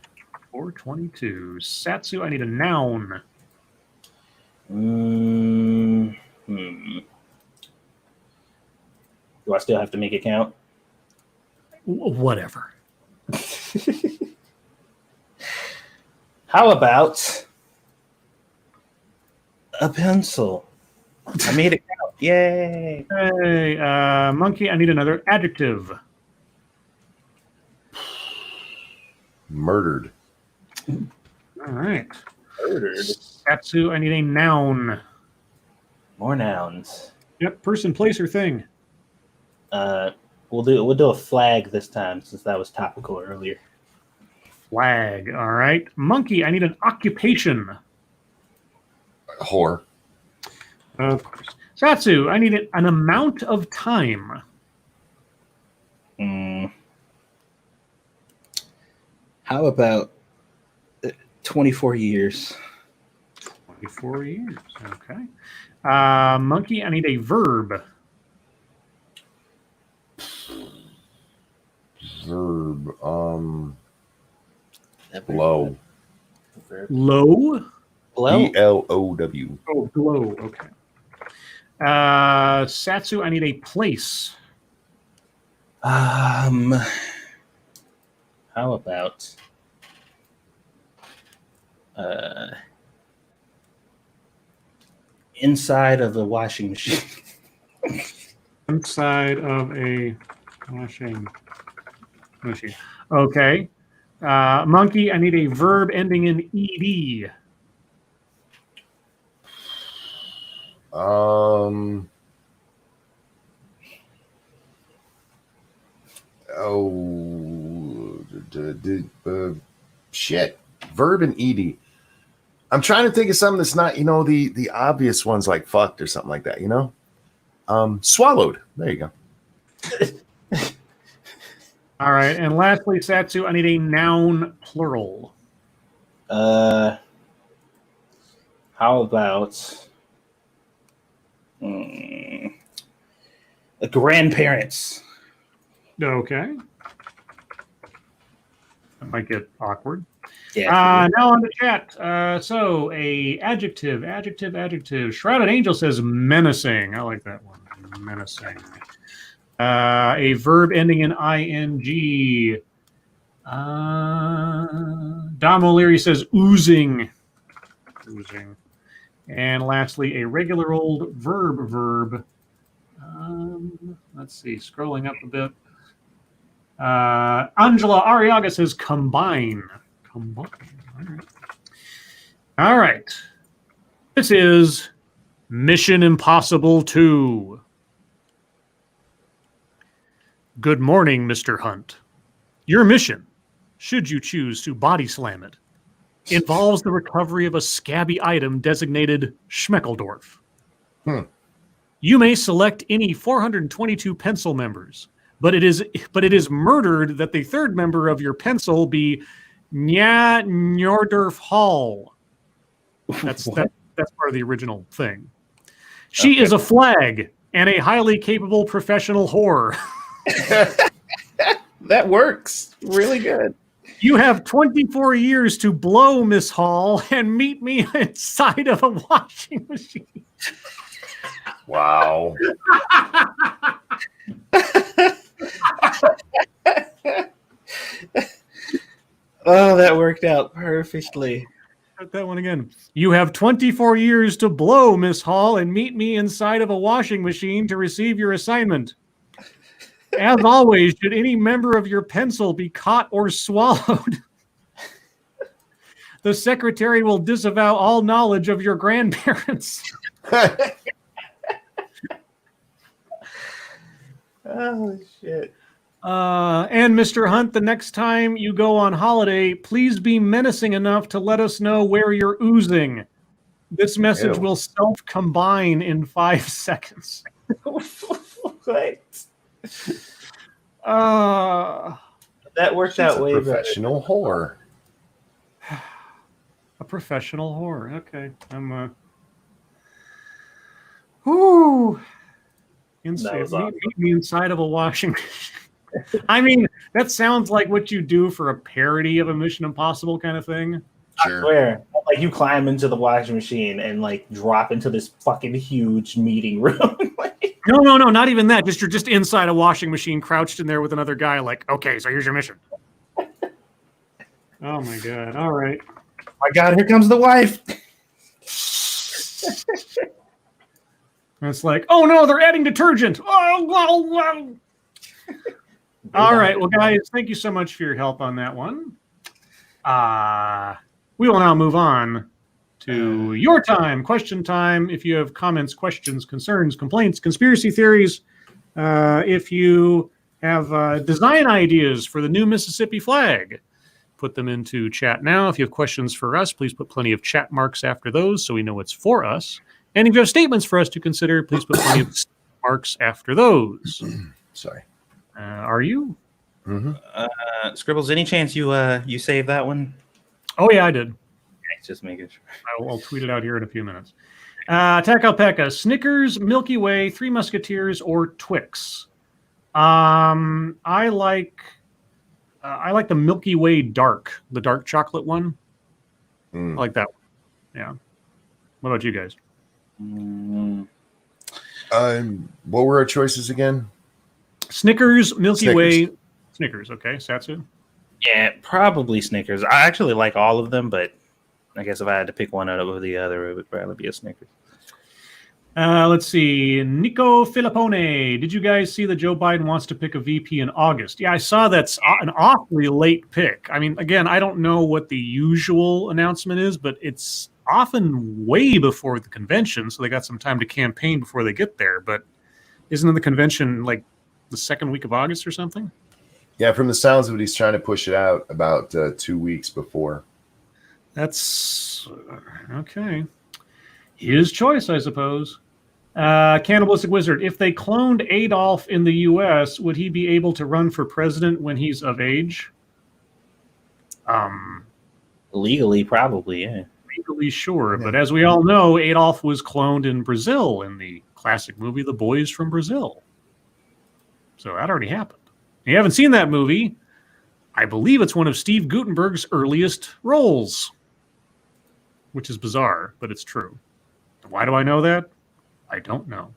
422. Satsu, I need a noun. Do I still have to make it count? Whatever. How about a pencil? I made it count. Yay. Hey, Monkey, I need another adjective. Murdered. All right. Murdered. Satsu, I need a noun. More nouns. Yep, person, place, or thing. We'll do a flag this time since that was topical earlier. Flag. All right. Monkey, I need an occupation. Whore. Of course. Satsu, I need an amount of time. How about 24 years? 24 years. Okay. Monkey, I need a verb. Verb. Blow. Low? Blow? BLOW. Oh, glow. Okay. Satsu, I need a place. How about inside of the washing machine? Inside of a washing machine. Okay. Monkey, I need a verb ending in ed. Shit. Verb and ed. I'm trying to think of something that's not, the obvious ones like fucked or something like that, Swallowed. There you go. All right. And lastly, Satsu, I need a noun plural. How about grandparents? Okay. That might get awkward. Yeah. Now on the chat. So a adjective. Shrouded Angel says menacing. I like that one. Menacing. A verb ending in ing. Dom O'Leary says oozing. And lastly, a regular old verb. Let's see, scrolling up a bit. Angela Arriaga says combine. All right. This is Mission Impossible 2. Good morning, Mr. Hunt. Your mission, should you choose to body slam it, involves the recovery of a scabby item designated Schmeckledorf. You may select any 422 pencil members, but it is murdered that the third member of your pencil be Nya Njordorf Hall. That's part of the original thing. She is a flag and a highly capable professional whore. That works really good. You have 24 years to blow, Miss Hall, and meet me inside of a washing machine. Wow. Oh, that worked out perfectly. That one again. You have 24 years to blow, Miss Hall, and meet me inside of a washing machine to receive your assignment. As always, should any member of your pencil be caught or swallowed, the secretary will disavow all knowledge of your grandparents. Oh, shit. And Mr. Hunt, the next time you go on holiday, please be menacing enough to let us know where you're oozing. This message will self-combine in 5 seconds. Right. That worked She's out a way better. professional whore. A professional whore. Okay. I'm Whoo. Meet me inside of a washing machine. I mean, that sounds like what you do for a parody of a Mission Impossible kind of thing. Sure. I swear. Like you climb into the washing machine and like drop into this fucking huge meeting room. No, not even that. You're just inside a washing machine, crouched in there with another guy. Like, okay, so here's your mission. Oh my god! All right. My God, here comes the wife. And it's like, oh no, they're adding detergent. Oh, wow. All right, well, guys, thank you so much for your help on that one. We will now move on to your time, question time. If you have comments, questions, concerns, complaints, conspiracy theories, if you have design ideas for the new Mississippi flag, put them into chat now. If you have questions for us, please put plenty of chat marks after those so we know it's for us. And if you have statements for us to consider, please put plenty of marks after those. Sorry. Are you? Mm-hmm. Scribbles, any chance you save that one? Oh, yeah, I did. Okay, just making sure. I'll tweet it out here in a few minutes. Attack Alpaca, Snickers, Milky Way, Three Musketeers, or Twix? I like the Milky Way dark, the dark chocolate one. I like that one. Yeah. What about you guys? What were our choices again? Snickers, Milky Way, Snickers. Okay, Satsu. Yeah, probably Snickers. I actually like all of them, but I guess if I had to pick one out over the other, it would probably be a Snickers. Let's see. Nico Filippone. Did you guys see that Joe Biden wants to pick a VP in August? Yeah, I saw that's an awfully late pick. I mean, again, I don't know what the usual announcement is, but it's often way before the convention, so they got some time to campaign before they get there. But isn't the convention like the second week of August or something? Yeah, from the sounds of it, he's trying to push it out about 2 weeks before. That's okay. His choice, I suppose. Cannibalistic Wizard. If they cloned Adolf in the U.S., would he be able to run for president when he's of age? Legally, probably, yeah. Legally, sure. Yeah. But as we all know, Adolf was cloned in Brazil in the classic movie The Boys from Brazil. So that already happened. If you haven't seen that movie, I believe it's one of Steve Guttenberg's earliest roles, which is bizarre, but it's true. Why do I know that? I don't know.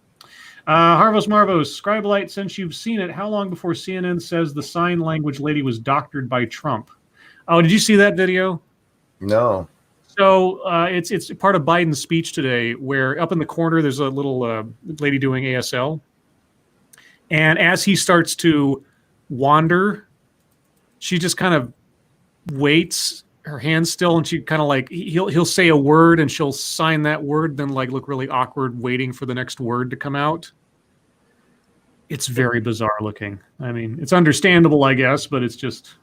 Harvos Marvos, Scribe Light, since you've seen it, how long before CNN says the sign language lady was doctored by Trump? Oh, did you see that video? No. So it's part of Biden's speech today where up in the corner there's a little lady doing ASL. And as he starts to wander, she just kind of waits, her hands still, and she kind of like he'll say a word and she'll sign that word, then like look really awkward waiting for the next word to come out. It's very bizarre looking. I mean, it's understandable, I guess, but it's just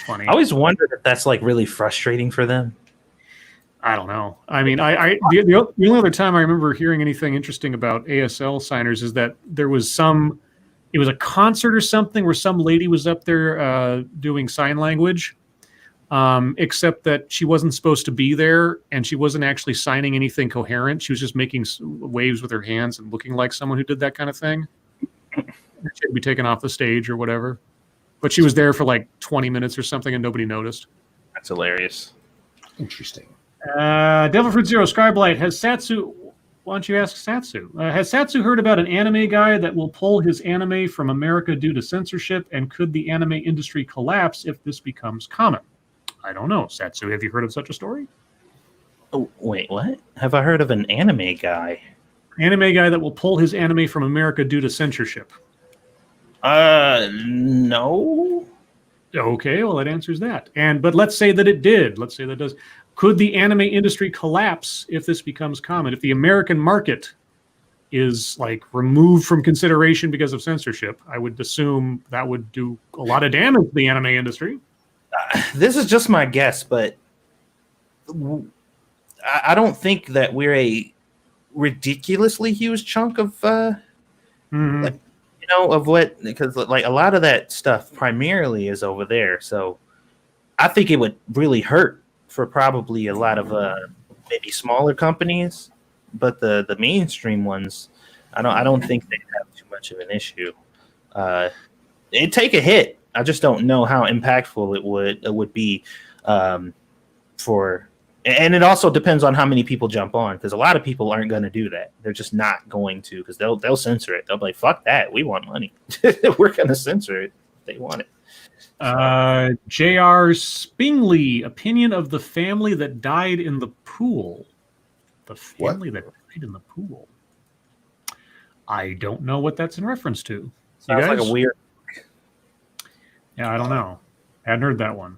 funny. I always wondered if that's like really frustrating for them. I don't know. I mean, the only other time I remember hearing anything interesting about ASL signers is that there was some it was a concert or something where some lady was up there doing sign language, except that she wasn't supposed to be there and she wasn't actually signing anything coherent. She was just making waves with her hands and looking like someone who did that kind of thing. She had to be taken off the stage or whatever. But she was there for like 20 minutes or something and nobody noticed. That's hilarious. Interesting. Devil Fruit Zero, Scribe Light, has Satsu... Why don't you ask Satsu? Has Satsu heard about an anime guy that will pull his anime from America due to censorship? And could the anime industry collapse if this becomes common? I don't know. Satsu, have you heard of such a story? Oh, wait, what? Have I heard of an anime guy? Anime guy that will pull his anime from America due to censorship. No. Okay, well, that answers that. But let's say that it did. Let's say that does. Could the anime industry collapse if this becomes common? If the American market is like removed from consideration because of censorship, I would assume that would do a lot of damage to the anime industry. This is just my guess, but I don't think that we're a ridiculously huge chunk of, of what, because like a lot of that stuff primarily is over there. So I think it would really hurt for probably a lot of maybe smaller companies, but the mainstream ones, I don't think they'd have too much of an issue. It'd take a hit. I just don't know how impactful it would be for. And it also depends on how many people jump on, because a lot of people aren't going to do that. They're just not going to, because they'll censor it. They'll be like, "Fuck that, we want money. We're going to censor it. They want it." J.R. Spingley, opinion of the family that died in the pool. The family that died in the pool. I don't know what that's in reference to. Sounds like a weird. Yeah, I don't know. Hadn't heard that one.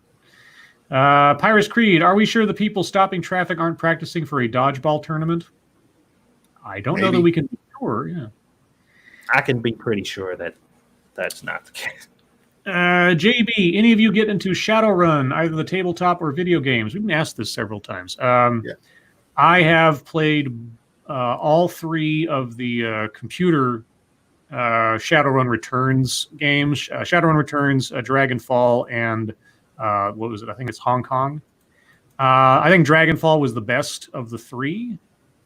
Pyrus Creed, are we sure the people stopping traffic aren't practicing for a dodgeball tournament? I don't know that we can be sure. Yeah, I can be pretty sure that that's not the case. JB, any of you get into Shadowrun, either the tabletop or video games? We've been asked this several times. I have played all three of the computer Shadowrun Returns games. Shadowrun Returns, Dragonfall, and what was it? I think it's Hong Kong. I think Dragonfall was the best of the three.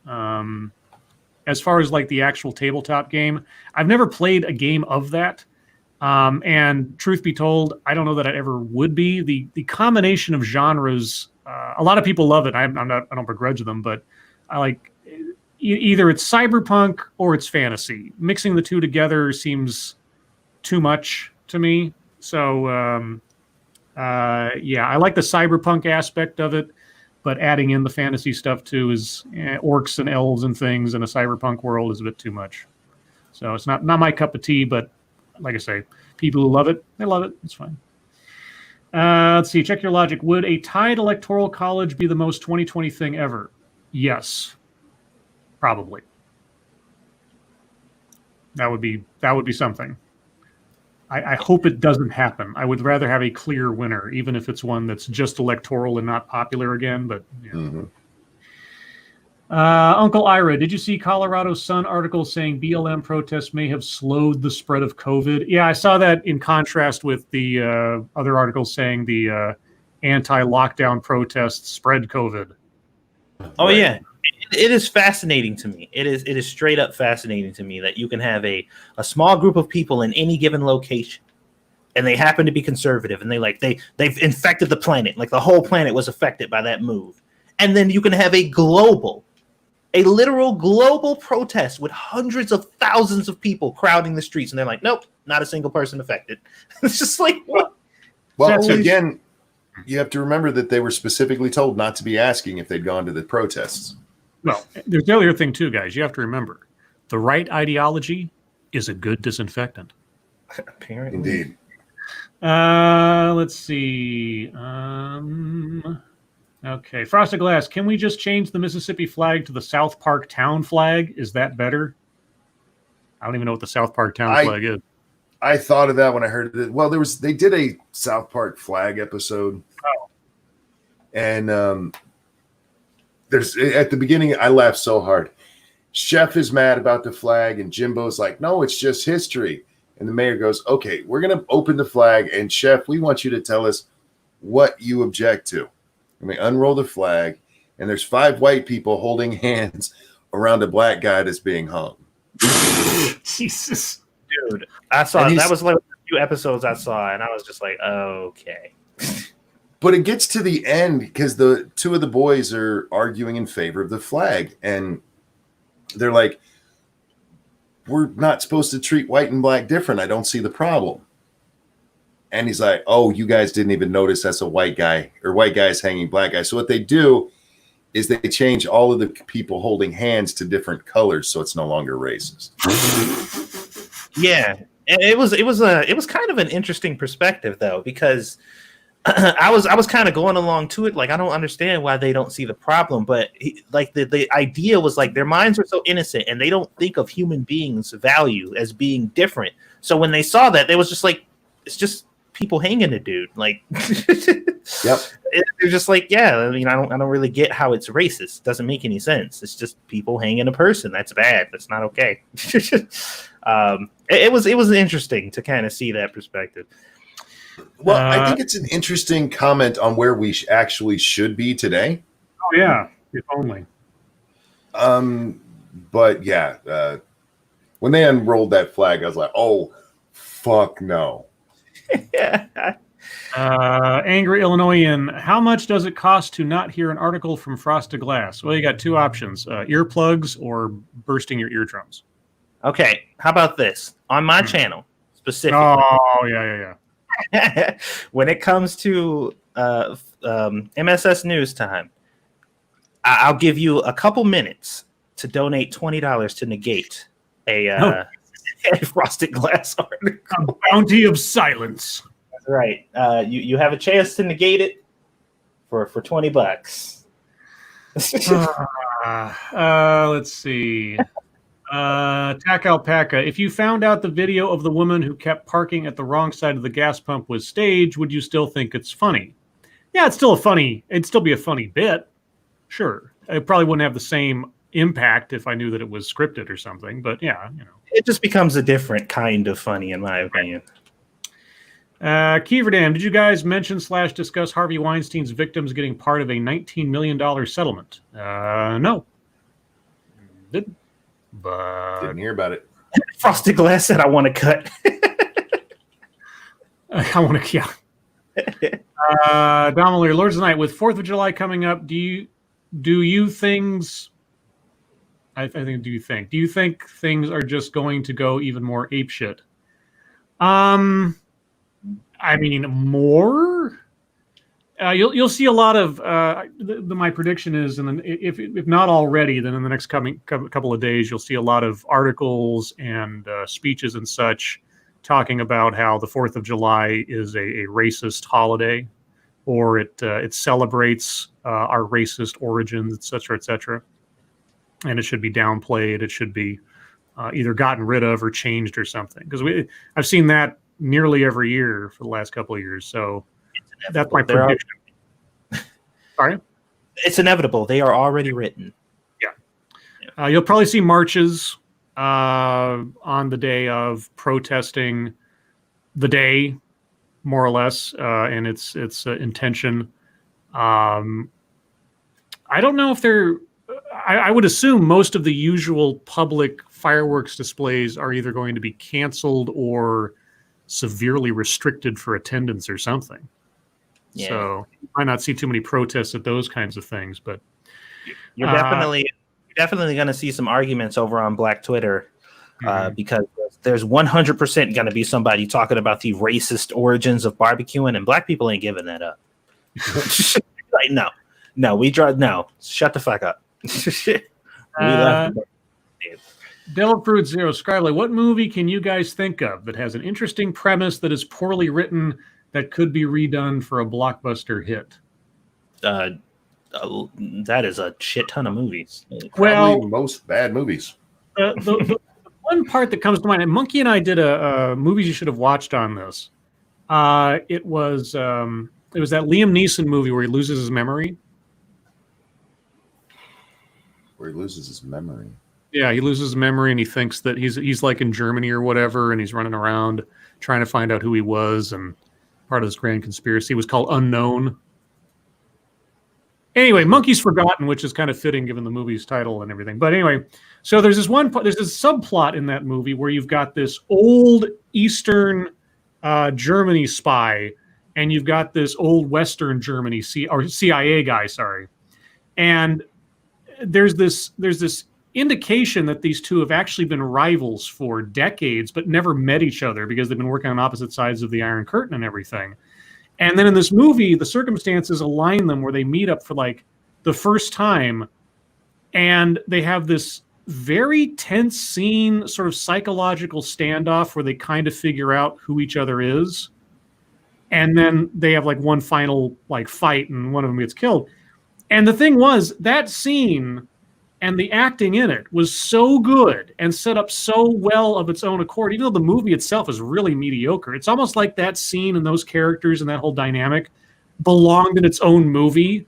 As far as like the actual tabletop game, I've never played a game of that. And truth be told, I don't know that I ever would be. The combination of genres, a lot of people love it. I don't begrudge them, but I like either it's cyberpunk or it's fantasy. Mixing the two together seems too much to me. So I like the cyberpunk aspect of it, but adding in the fantasy stuff too is orcs and elves and things in a cyberpunk world is a bit too much. So it's not my cup of tea, but like I say, people who love it, they love it. It's fine. Let's see. Check your logic. Would a tied electoral college be the most 2020 thing ever? Yes, probably. That would be something. I hope it doesn't happen. I would rather have a clear winner, even if it's one that's just electoral and not popular again. But yeah. Mm-hmm. Uncle Ira, did you see Colorado Sun article saying BLM protests may have slowed the spread of COVID? Yeah, I saw that in contrast with the other articles saying the anti-lockdown protests spread COVID. Oh, yeah. It is fascinating to me. It is straight up fascinating to me that you can have a small group of people in any given location, and they happen to be conservative, and they've infected the planet. Like the whole planet was affected by that move. And then you can have a literal global protest with hundreds of thousands of people crowding the streets, and they're like, nope, not a single person affected. It's just like, what? Well, again, you have to remember that they were specifically told not to be asking if they'd gone to the protests. Well, there's the other thing too, guys. You have to remember, the right ideology is a good disinfectant. Apparently. Indeed. Let's see. Okay, Frosted Glass, can we just change the Mississippi flag to the South Park town flag? Is that better? I don't even know what the South Park town flag is. I thought of that when I heard it. Well, they did a South Park flag episode. Oh. And there's at the beginning, I laughed so hard. Chef is mad about the flag, and Jimbo's like, no, it's just history. And the mayor goes, okay, we're going to open the flag. And chef, we want you to tell us what you object to. And they unroll the flag. And there's 5 white people holding hands around a black guy that's being hung. Jesus. Dude, I saw that was like a few episodes I saw, and I was just like, okay. But it gets to the end because the 2 of the boys are arguing in favor of the flag. And they're like, we're not supposed to treat white and black different. I don't see the problem. And he's like, oh, you guys didn't even notice that's a white guy or white guys hanging black guys. So what they do is they change all of the people holding hands to different colors. So it's no longer racist. Yeah. It was kind of an interesting perspective though, because I was kind of going along to it. Like, I don't understand why they don't see the problem, but the idea was like their minds are so innocent and they don't think of human beings' value as being different. So when they saw that, they was just like, it's just people hanging a dude. Like, yep. They're just like, yeah, I mean, I don't really get how it's racist. It doesn't make any sense. It's just people hanging a person. That's bad. That's not okay. It was interesting to kind of see that perspective. Well, I think it's an interesting comment on where we actually should be today. Oh yeah, if only. But yeah, when they unrolled that flag, I was like, oh, fuck no. Yeah. Angry Illinoisan, how much does it cost to not hear an article from Frosted Glass? Well, you got 2 options, earplugs or bursting your eardrums. Okay, how about this? On my channel, specifically. Oh, yeah. When it comes to MSS News Time, I'll give you a couple minutes to donate $20 to negate a Frosted Glass article. A bounty of silence. That's right. You have a chance to negate it for $20. Let's see. Tack Alpaca, if you found out the video of the woman who kept parking at the wrong side of the gas pump was staged, would you still think it's funny? Yeah, it'd still be a funny bit. Sure. It probably wouldn't have the same impact if I knew that it was scripted or something, but yeah, It just becomes a different kind of funny, in my opinion. Keeverdam, did you guys mention / discuss Harvey Weinstein's victims getting part of a $19 million settlement? No. Didn't. But didn't hear about it. Frosted Glass said, I want to cut. I want to, yeah. Dominic, Lords of the Night, with 4th of July coming up, do you think things are just going to go even more apeshit? I mean, more. You'll see a lot of. My prediction is, and if not already, then in the next couple of days, you'll see a lot of articles and speeches and such talking about how the 4th of July is a racist holiday, or it celebrates our racist origins, et cetera, and it should be downplayed. It should be either gotten rid of or changed or something. Because I've seen that nearly every year for the last couple of years. So. That's my prediction. Sorry? It's inevitable. They are already written. Yeah. You'll probably see marches on the day of protesting the day, more or less, and its intention. I don't know if they're... I would assume most of the usual public fireworks displays are either going to be canceled or severely restricted for attendance or something. Yeah. So you might not see too many protests at those kinds of things, but you're definitely going to see some arguments over on Black Twitter because there's 100% going to be somebody talking about the racist origins of barbecuing, and Black people ain't giving that up. Like, shut the fuck up. Devil Fruit Zero Scribe, what movie can you guys think of that has an interesting premise that is poorly written that could be redone for a blockbuster hit? That is a shit ton of movies. Probably most bad movies. The one part that comes to mind, and Monkey and I did a movies you should have watched on this. It was that Liam Neeson movie where he loses his memory. Where he loses his memory. Yeah, he loses memory and he thinks that he's like in Germany or whatever, and he's running around trying to find out who he was, and part of this grand conspiracy was called Unknown. Anyway, Monkey's Forgotten, which is kind of fitting given the movie's title and everything. But anyway, so there's this subplot in that movie where you've got this old Eastern Germany spy, and you've got this old Western Germany CIA guy, sorry, and there's this indication that these two have actually been rivals for decades, but never met each other because they've been working on opposite sides of the Iron Curtain and everything. And then in this movie, the circumstances align them where they meet up for like the first time, and they have this very tense scene, sort of psychological standoff where they kind of figure out who each other is. And then they have like one final like fight and one of them gets killed. And the thing was, that scene and the acting in it was so good and set up so well of its own accord, even though the movie itself is really mediocre. It's almost like that scene and those characters and that whole dynamic belonged in its own movie,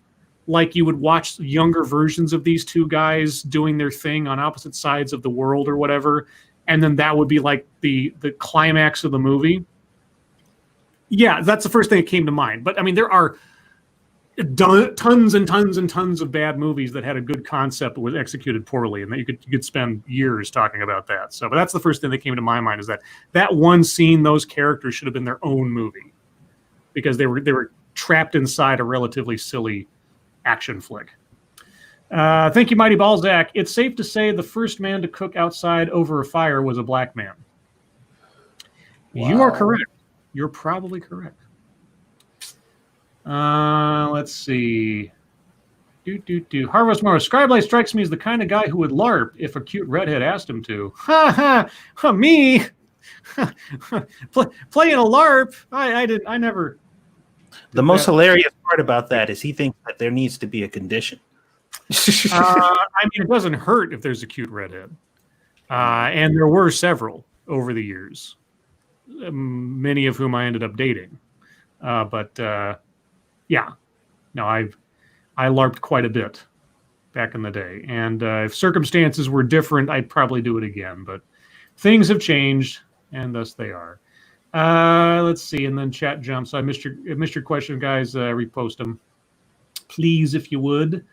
like you would watch younger versions of these two guys doing their thing on opposite sides of the world or whatever, and then that would be like the climax of the movie. Yeah, that's the first thing that came to mind. But I mean, there are tons and tons and tons of bad movies that had a good concept but was executed poorly, and that you could spend years talking about that. So, but that's the first thing that came to my mind, is that one scene, those characters should have been their own movie because they were trapped inside a relatively silly action flick. Thank you, Mighty Balzac. It's safe to say the first man to cook outside over a fire was a black man. Wow. You are correct. You're probably correct. Let's see. Harvest Morrow. Scribe strikes me as the kind of guy who would LARP if a cute redhead asked him to. Ha ha! Me? Playing a LARP? I never. The most hilarious part about that is he thinks that there needs to be a condition. I mean, it doesn't hurt if there's a cute redhead. And there were several over the years, many of whom I ended up dating. Yeah, no, I LARPed quite a bit back in the day. And if circumstances were different, I'd probably do it again. But things have changed, and thus they are. Let's see. And then chat jumps. I missed your question, guys. Repost them, please, if you would.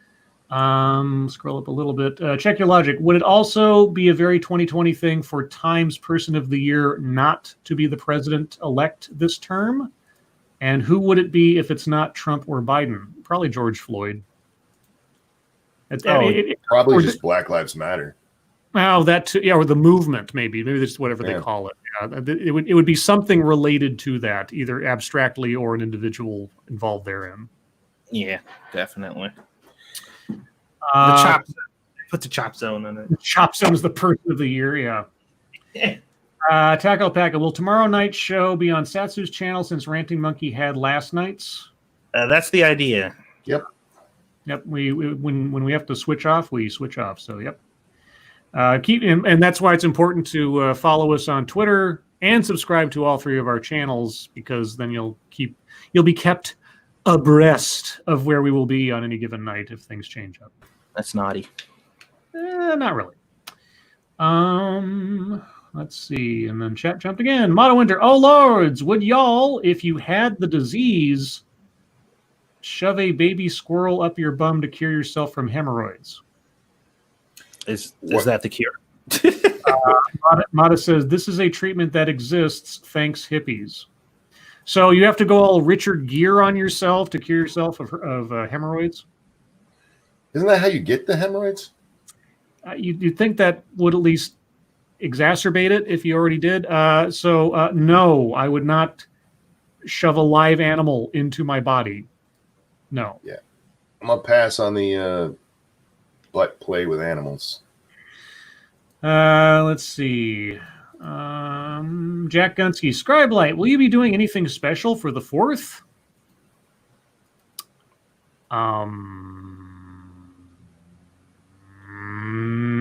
Scroll up a little bit. Check your logic. Would it also be a very 2020 thing for Times Person of the Year not to be the president-elect this term? And who would it be if it's not Trump or Biden? Probably George Floyd. Probably just Black Lives Matter. Oh, that too, yeah, or the movement, maybe that's whatever they call it. Yeah, it would be something related to that, either abstractly or an individual involved therein. Yeah, definitely. Put the chop zone on it. The chop zone is the person of the year. Yeah. Tack Alpaca, will tomorrow night's show be on Satsu's channel since Ranting Monkey had last night's? That's the idea. Yep. We when we have to switch off, we switch off. So yep. And that's why it's important to follow us on Twitter and subscribe to all three of our channels, because then you'll be kept abreast of where we will be on any given night if things change up. That's naughty. Not really. Let's see. And then chat jumped again. Motto Winter. Oh, lords, would y'all, if you had the disease, shove a baby squirrel up your bum to cure yourself from hemorrhoids? Is that the cure? Mata says, this is a treatment that exists, thanks hippies. So you have to go all Richard Gere on yourself to cure yourself of hemorrhoids? Isn't that how you get the hemorrhoids? You'd think that would at least exacerbate it if you already did. No, I would not shove a live animal into my body. No. Yeah. I'm going to pass on the butt play with animals. Let's see. Jack Gunsky. Scribe Light, will you be doing anything special for the 4th?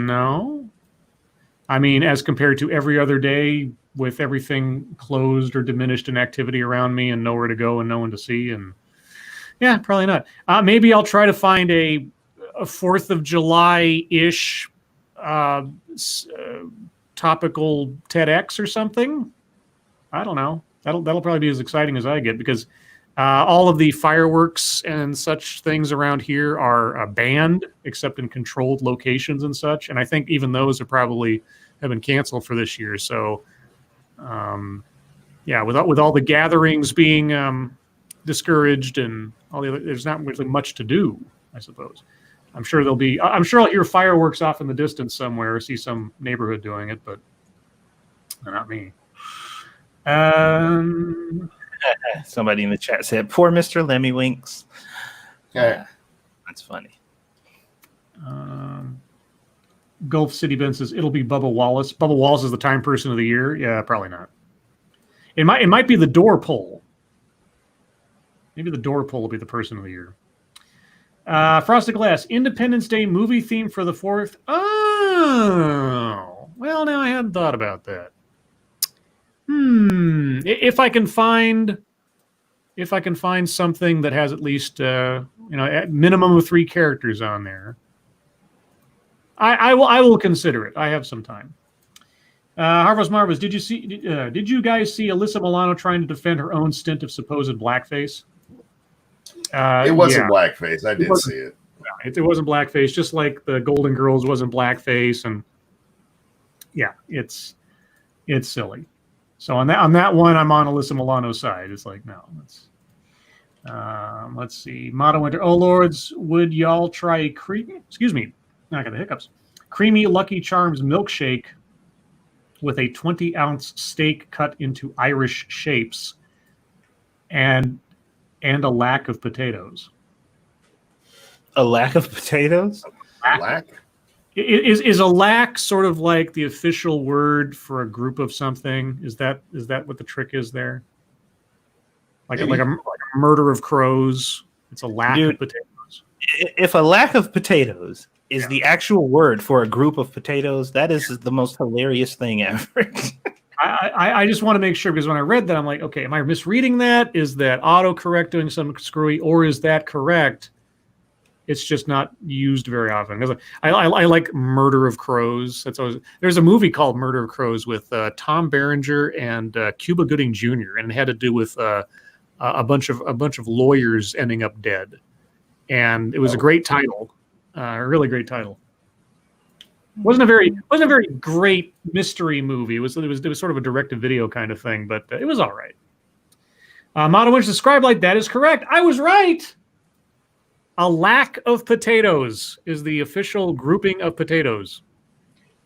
No. I mean, as compared to every other day with everything closed or diminished in activity around me and nowhere to go and no one to see. And yeah, probably not. Maybe I'll try to find a 4th of July-ish topical TEDx or something. I don't know. That'll probably be as exciting as I get, because all of the fireworks and such things around here are banned except in controlled locations and such. And I think even those have been canceled for this year. So, with all the gatherings being discouraged and all the other, there's not really much to do, I suppose. I'm sure I'll hear fireworks off in the distance somewhere, or see some neighborhood doing it, but not me. Somebody in the chat said, "Poor Mr. Lemmywinks." Yeah. That's funny. Gulf City Ben says it'll be Bubba Wallace. Bubba Wallace is the time person of the year. Yeah, probably not. It might be the door pull. Maybe the door pull will be the person of the year. Frosted Glass, Independence Day movie theme for the 4th. Oh, well, now I hadn't thought about that. If I can find something that has at least at minimum of 3 characters on there, I will consider it. I have some time. Harvest Marvels, did you guys see Alyssa Milano trying to defend her own stint of supposed blackface? It wasn't blackface. I did see it. It wasn't blackface, just like the Golden Girls wasn't blackface, and yeah, it's silly. So on that one, I'm on Alyssa Milano's side. It's like, no, let's see. Motto Winter. Oh Lords, would y'all try creamy? Excuse me, I got the hiccups. Creamy Lucky Charms milkshake with a 20-ounce steak cut into Irish shapes, and a lack of potatoes. A lack of potatoes? Lack? Is a lack sort of like the official word for a group of something? Is that what the trick is there? Like a murder of crows. It's a lack of potatoes. If a lack of potatoes is the actual word for a group of potatoes, that is the most hilarious thing ever. I just want to make sure, because when I read that, I'm like, okay, am I misreading that? Is that autocorrect doing something screwy, or is that correct? It's just not used very often. Because I like Murder of Crows. There's a movie called Murder of Crows with Tom Berenger and Cuba Gooding Jr. and it had to do with a bunch of lawyers ending up dead, and it was a great title, a really great title. Wasn't a very great mystery movie. It was sort of a direct-to-video kind of thing, but it was all right. Motto Winch described like that is correct. I was right. A lack of potatoes is the official grouping of potatoes.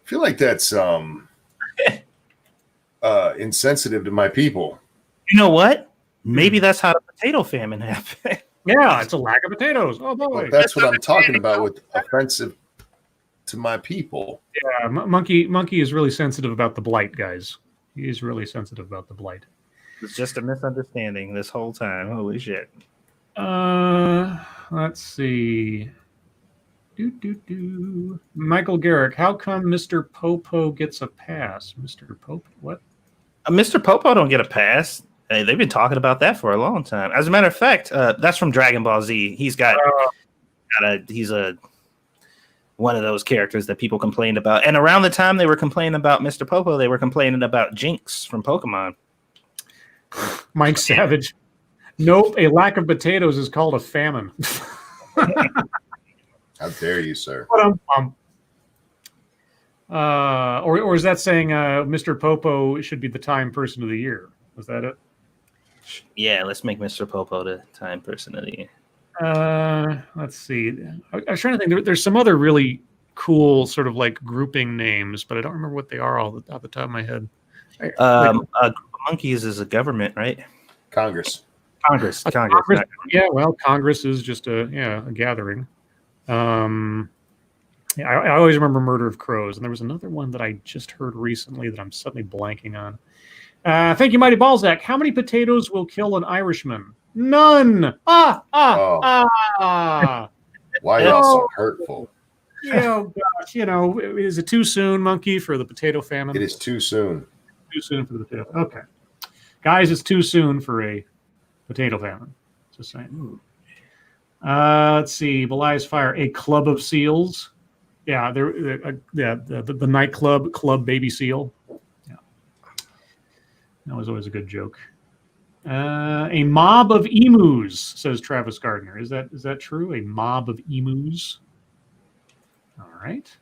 I feel like that's insensitive to my people. You know what? Maybe that's how the potato famine happened. Yeah, it's a lack of potatoes. Oh boy, well, that's what I'm talking about with offensive to my people. Yeah, Monkey is really sensitive about the blight, guys. He's really sensitive about the blight. It's just a misunderstanding this whole time. Holy shit. Let's see. Michael Garrick, how come Mr. Popo gets a pass? Mr. Popo, what? Mr. Popo don't get a pass. Hey, they've been talking about that for a long time. As a matter of fact, that's from Dragon Ball Z. He's he's one of those characters that people complained about. And around the time they were complaining about Mr. Popo, they were complaining about Jinx from Pokemon. Mike Savage. Nope, a lack of potatoes is called a famine. How dare you, sir? Or is that saying Mr. Popo should be the time person of the year? Was that it? Yeah, let's make Mr. Popo the time person of the year. Let's see. I was trying to think. There's some other really cool sort of like grouping names, but I don't remember what they are off the top of my head. A group of monkeys is a government, right? Congress. Yeah, well, Congress is just a gathering. I always remember Murder of Crows, and there was another one that I just heard recently that I'm suddenly blanking on. Thank you, Mighty Balzac. How many potatoes will kill an Irishman? None. Why y'all so hurtful? Oh gosh, is it too soon, Monkey, for the potato famine? It is too soon. Too soon for the potato. Okay, guys, it's too soon for a potato famine. Just saying. Let's see. Belias Fire. A club of seals. Yeah, the nightclub club baby seal. Yeah, that was always a good joke. A mob of emus, says Travis Gardner. Is that true? A mob of emus. All right.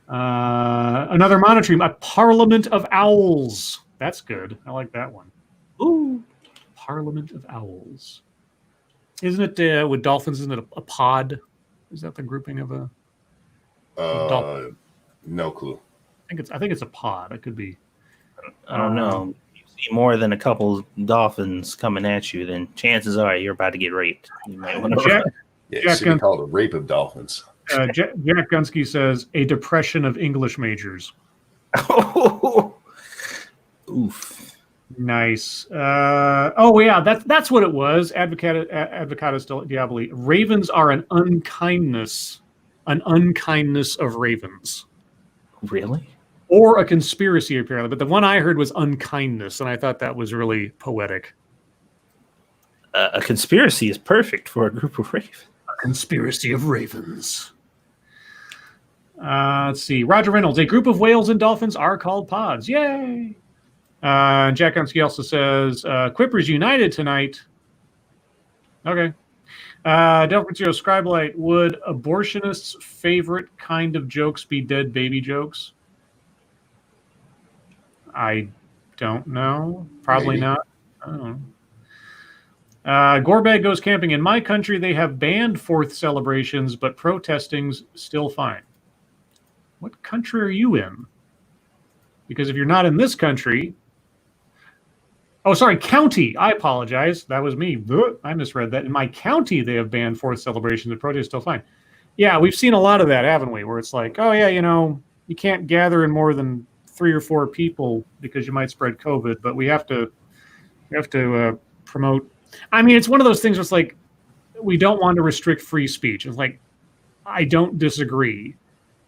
Another monotream, a parliament of owls. That's good. I like that one. Ooh. Parliament of owls. Isn't it with dolphins? Isn't it a pod? Is that the grouping of a? No clue. I think it's a pod. It could be. I don't know. If you see more than a couple dolphins coming at you, then chances are you're about to get raped. You might want to. It should be called a rape of dolphins. Jack Gunsky says a depression of English majors. Oof. Nice. Oh yeah, that's what it was. Advocatus Diaboli. Ravens are an unkindness of ravens. Really? Or a conspiracy, apparently. But the one I heard was unkindness, and I thought that was really poetic. A conspiracy is perfect for a group of ravens. A conspiracy of ravens. Let's see. Roger Reynolds. A group of whales and dolphins are called pods. Yay! Jack Gunsky also says, Quippers united tonight. Okay. Delphin Zero Scribe Light. Would abortionists' favorite kind of jokes be dead baby jokes? I don't know. Probably Maybe. not. I don't know. Gorbag Goes Camping. In my country, they have banned 4th celebrations, but protesting's still fine. What country are you in? Because if you're not in this country... Oh, sorry, county. I apologize. That was me. I misread that. In my county, they have banned 4th celebrations, but protest is still fine. Yeah, we've seen a lot of that, haven't we? Where it's like, oh yeah, you can't gather in more than 3 or 4 people because you might spread COVID, but we have to promote. I mean, it's one of those things where it's like, we don't want to restrict free speech. It's like, I don't disagree.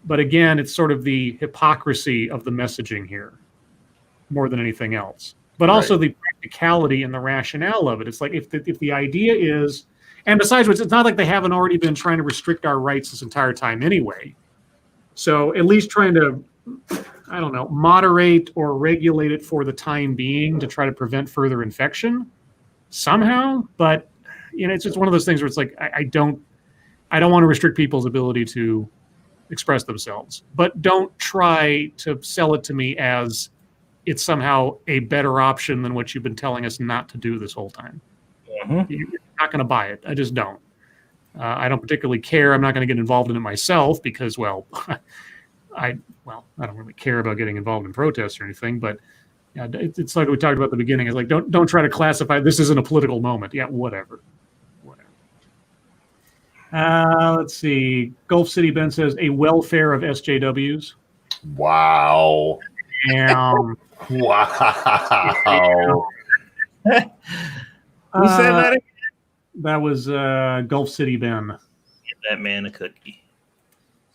But again, it's sort of the hypocrisy of the messaging here more than anything else. But also the practicality and the rationale of it. It's like if the idea is, and besides which, it's not like they haven't already been trying to restrict our rights this entire time anyway. So at least trying to, I don't know, moderate or regulate it for the time being to try to prevent further infection somehow. But it's just one of those things where it's like I don't want to restrict people's ability to express themselves, but don't try to sell it to me as it's somehow a better option than what you've been telling us not to do this whole time. Mm-hmm. You're not going to buy it. I just don't. I don't particularly care. I'm not going to get involved in it myself because, well, I don't really care about getting involved in protests or anything. But yeah, it's like we talked about at the beginning. It's like don't try to classify this isn't a political moment. Yeah, whatever. Let's see. Gulf City Ben says a welfare of SJWs. Wow. Who Wow. said that again? That was Gulf City Ben. Get that man a cookie.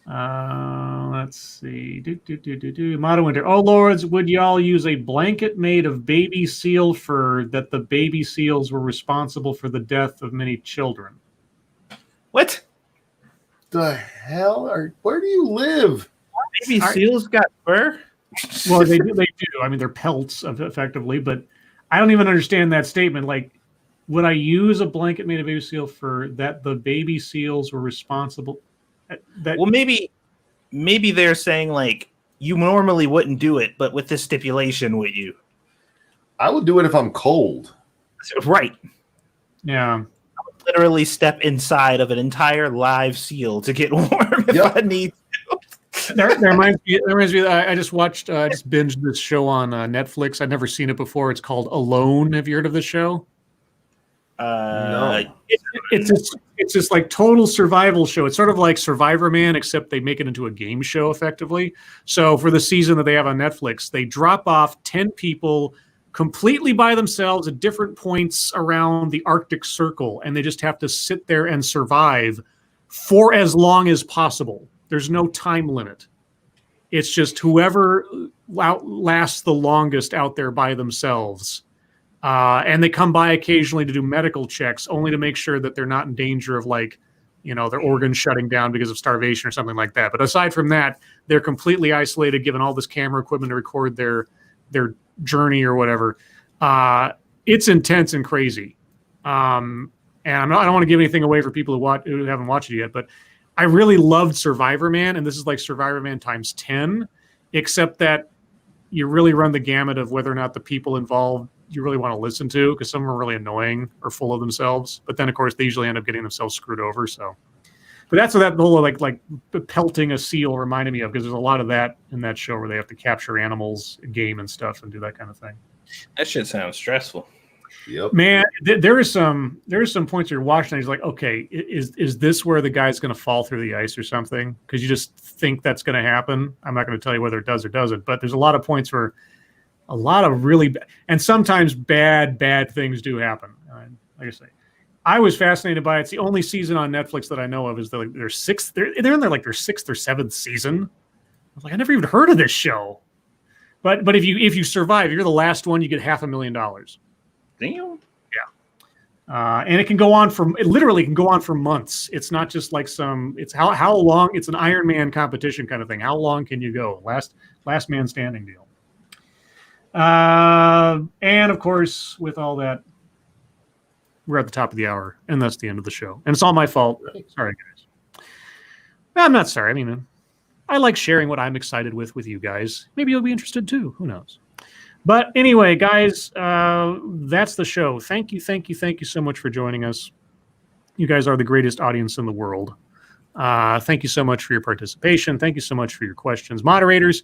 Let's see. Motto Winter. Oh, lords, would y'all use a blanket made of baby seal fur that the baby seals were responsible for the death of many children? What? The hell? Where do you live? Baby seals got fur? Well, they do. I mean, they're pelts, effectively, but I don't even understand that statement. Like, would I use a blanket made of baby seal fur that the baby seals were responsible? Well, maybe they're saying, like, you normally wouldn't do it, but with this stipulation, would you? I would do it if I'm cold. Right. Yeah. Literally step inside of an entire live seal to get warm if I need to. That reminds me. I just binged this show on Netflix. I'd never seen it before. It's called Alone. Have you heard of this show? No. It's this like total survival show. It's sort of like Survivor Man, except they make it into a game show effectively. So for the season that they have on Netflix, they drop off 10 people completely by themselves at different points around the Arctic Circle, and they just have to sit there and survive for as long as possible. There's no time limit. It's just whoever lasts the longest out there by themselves. And they come by occasionally to do medical checks, only to make sure that they're not in danger of like their organs shutting down because of starvation or something like that. But aside from that, they're completely isolated, given all this camera equipment to record their journey or whatever. It's intense and crazy. And I don't want to give anything away for people who haven't watched it yet, but I really loved Survivor Man, and this is like Survivor Man times 10, except that you really run the gamut of whether or not the people involved you really want to listen to, because some are really annoying or full of themselves. But then, of course, they usually end up getting themselves screwed over. So, but that's what that whole like pelting a seal reminded me of, because there's a lot of that in that show where they have to capture animals, game and stuff, and do that kind of thing. That shit sounds stressful. Yep. Man, there is some points where you're watching and he's like, okay, is this where the guy's going to fall through the ice or something? Because you just think that's going to happen. I'm not going to tell you whether it does or doesn't, but there's a lot of points where a lot of really and sometimes bad things do happen. Like I say, I was fascinated by it. It's the only season on Netflix that I know of is their sixth. They're in their sixth or seventh season. I was like, I never even heard of this show. But if you survive, you're the last one, you get $500,000. Damn. Yeah. And it literally can go on for months. It's not just like it's how long, it's an Iron Man competition kind of thing. How long can you go? Last man standing deal. And of course, with all that, we're at the top of the hour, and that's the end of the show. And it's all my fault. Sorry, guys. I'm not sorry. I mean, I like sharing what I'm excited with you guys. Maybe you'll be interested too. Who knows? But anyway, guys, that's the show. Thank you so much for joining us. You guys are the greatest audience in the world. Thank you so much for your participation. Thank you so much for your questions. Moderators,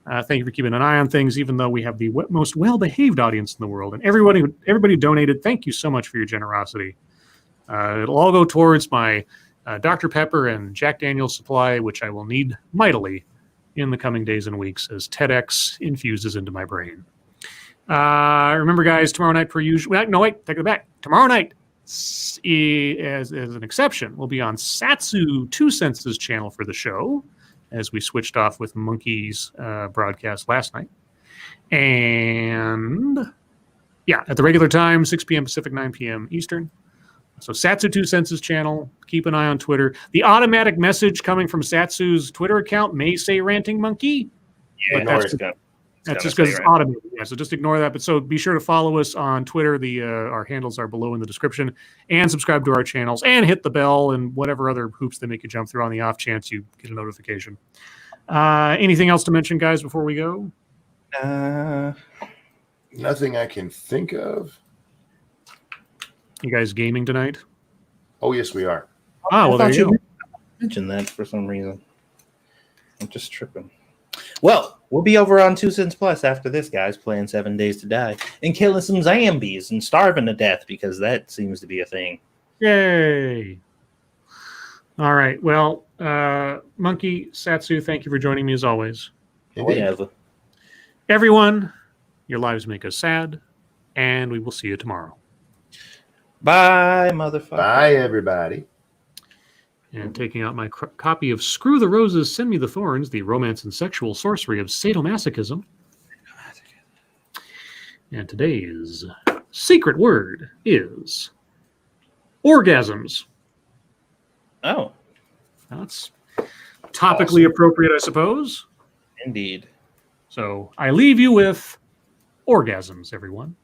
thank you for keeping an eye on things, even though we have the most well-behaved audience in the world. And everybody who donated, thank you so much for your generosity. It'll all go towards my Dr. Pepper and Jack Daniel's supply, which I will need mightily in the coming days and weeks as TEDx infuses into my brain. Remember, guys, tomorrow night per usual. No, wait, take it back. Tomorrow night, as an exception, we'll be on Satsu 2 Senses channel for the show, as we switched off with Monkey's broadcast last night. And yeah, at the regular time, 6 p.m. Pacific, 9 p.m. Eastern. So Satsu 2 Senses channel. Keep an eye on Twitter. The automatic message coming from Satsu's Twitter account may say Ranting Monkey. Yeah, that's just because it's automated. Yeah, so just ignore that. But so be sure to follow us on Twitter. Our handles are below in the description, and subscribe to our channels, and hit the bell and whatever other hoops they make you jump through on the off chance you get a notification. Anything else to mention, guys, before we go? Nothing I can think of. You guys gaming tonight? Oh, yes, we are. Oh, well, there you go. Mentioned that for some reason. I'm just tripping. Well, we'll be over on 2 Cents Plus after this, guys, playing 7 Days to Die and killing some zombies and starving to death, because that seems to be a thing. Yay! All right. Well, Monkey, Satsu, thank you for joining me as always. Whatever. Everyone, your lives make us sad, and we will see you tomorrow. Bye, motherfucker. Bye, everybody. And taking out my copy of Screw the Roses, Send Me the Thorns, the romance and sexual sorcery of sadomasochism. And today's secret word is orgasms. Oh. That's topically appropriate, I suppose. Indeed. So I leave you with orgasms, everyone.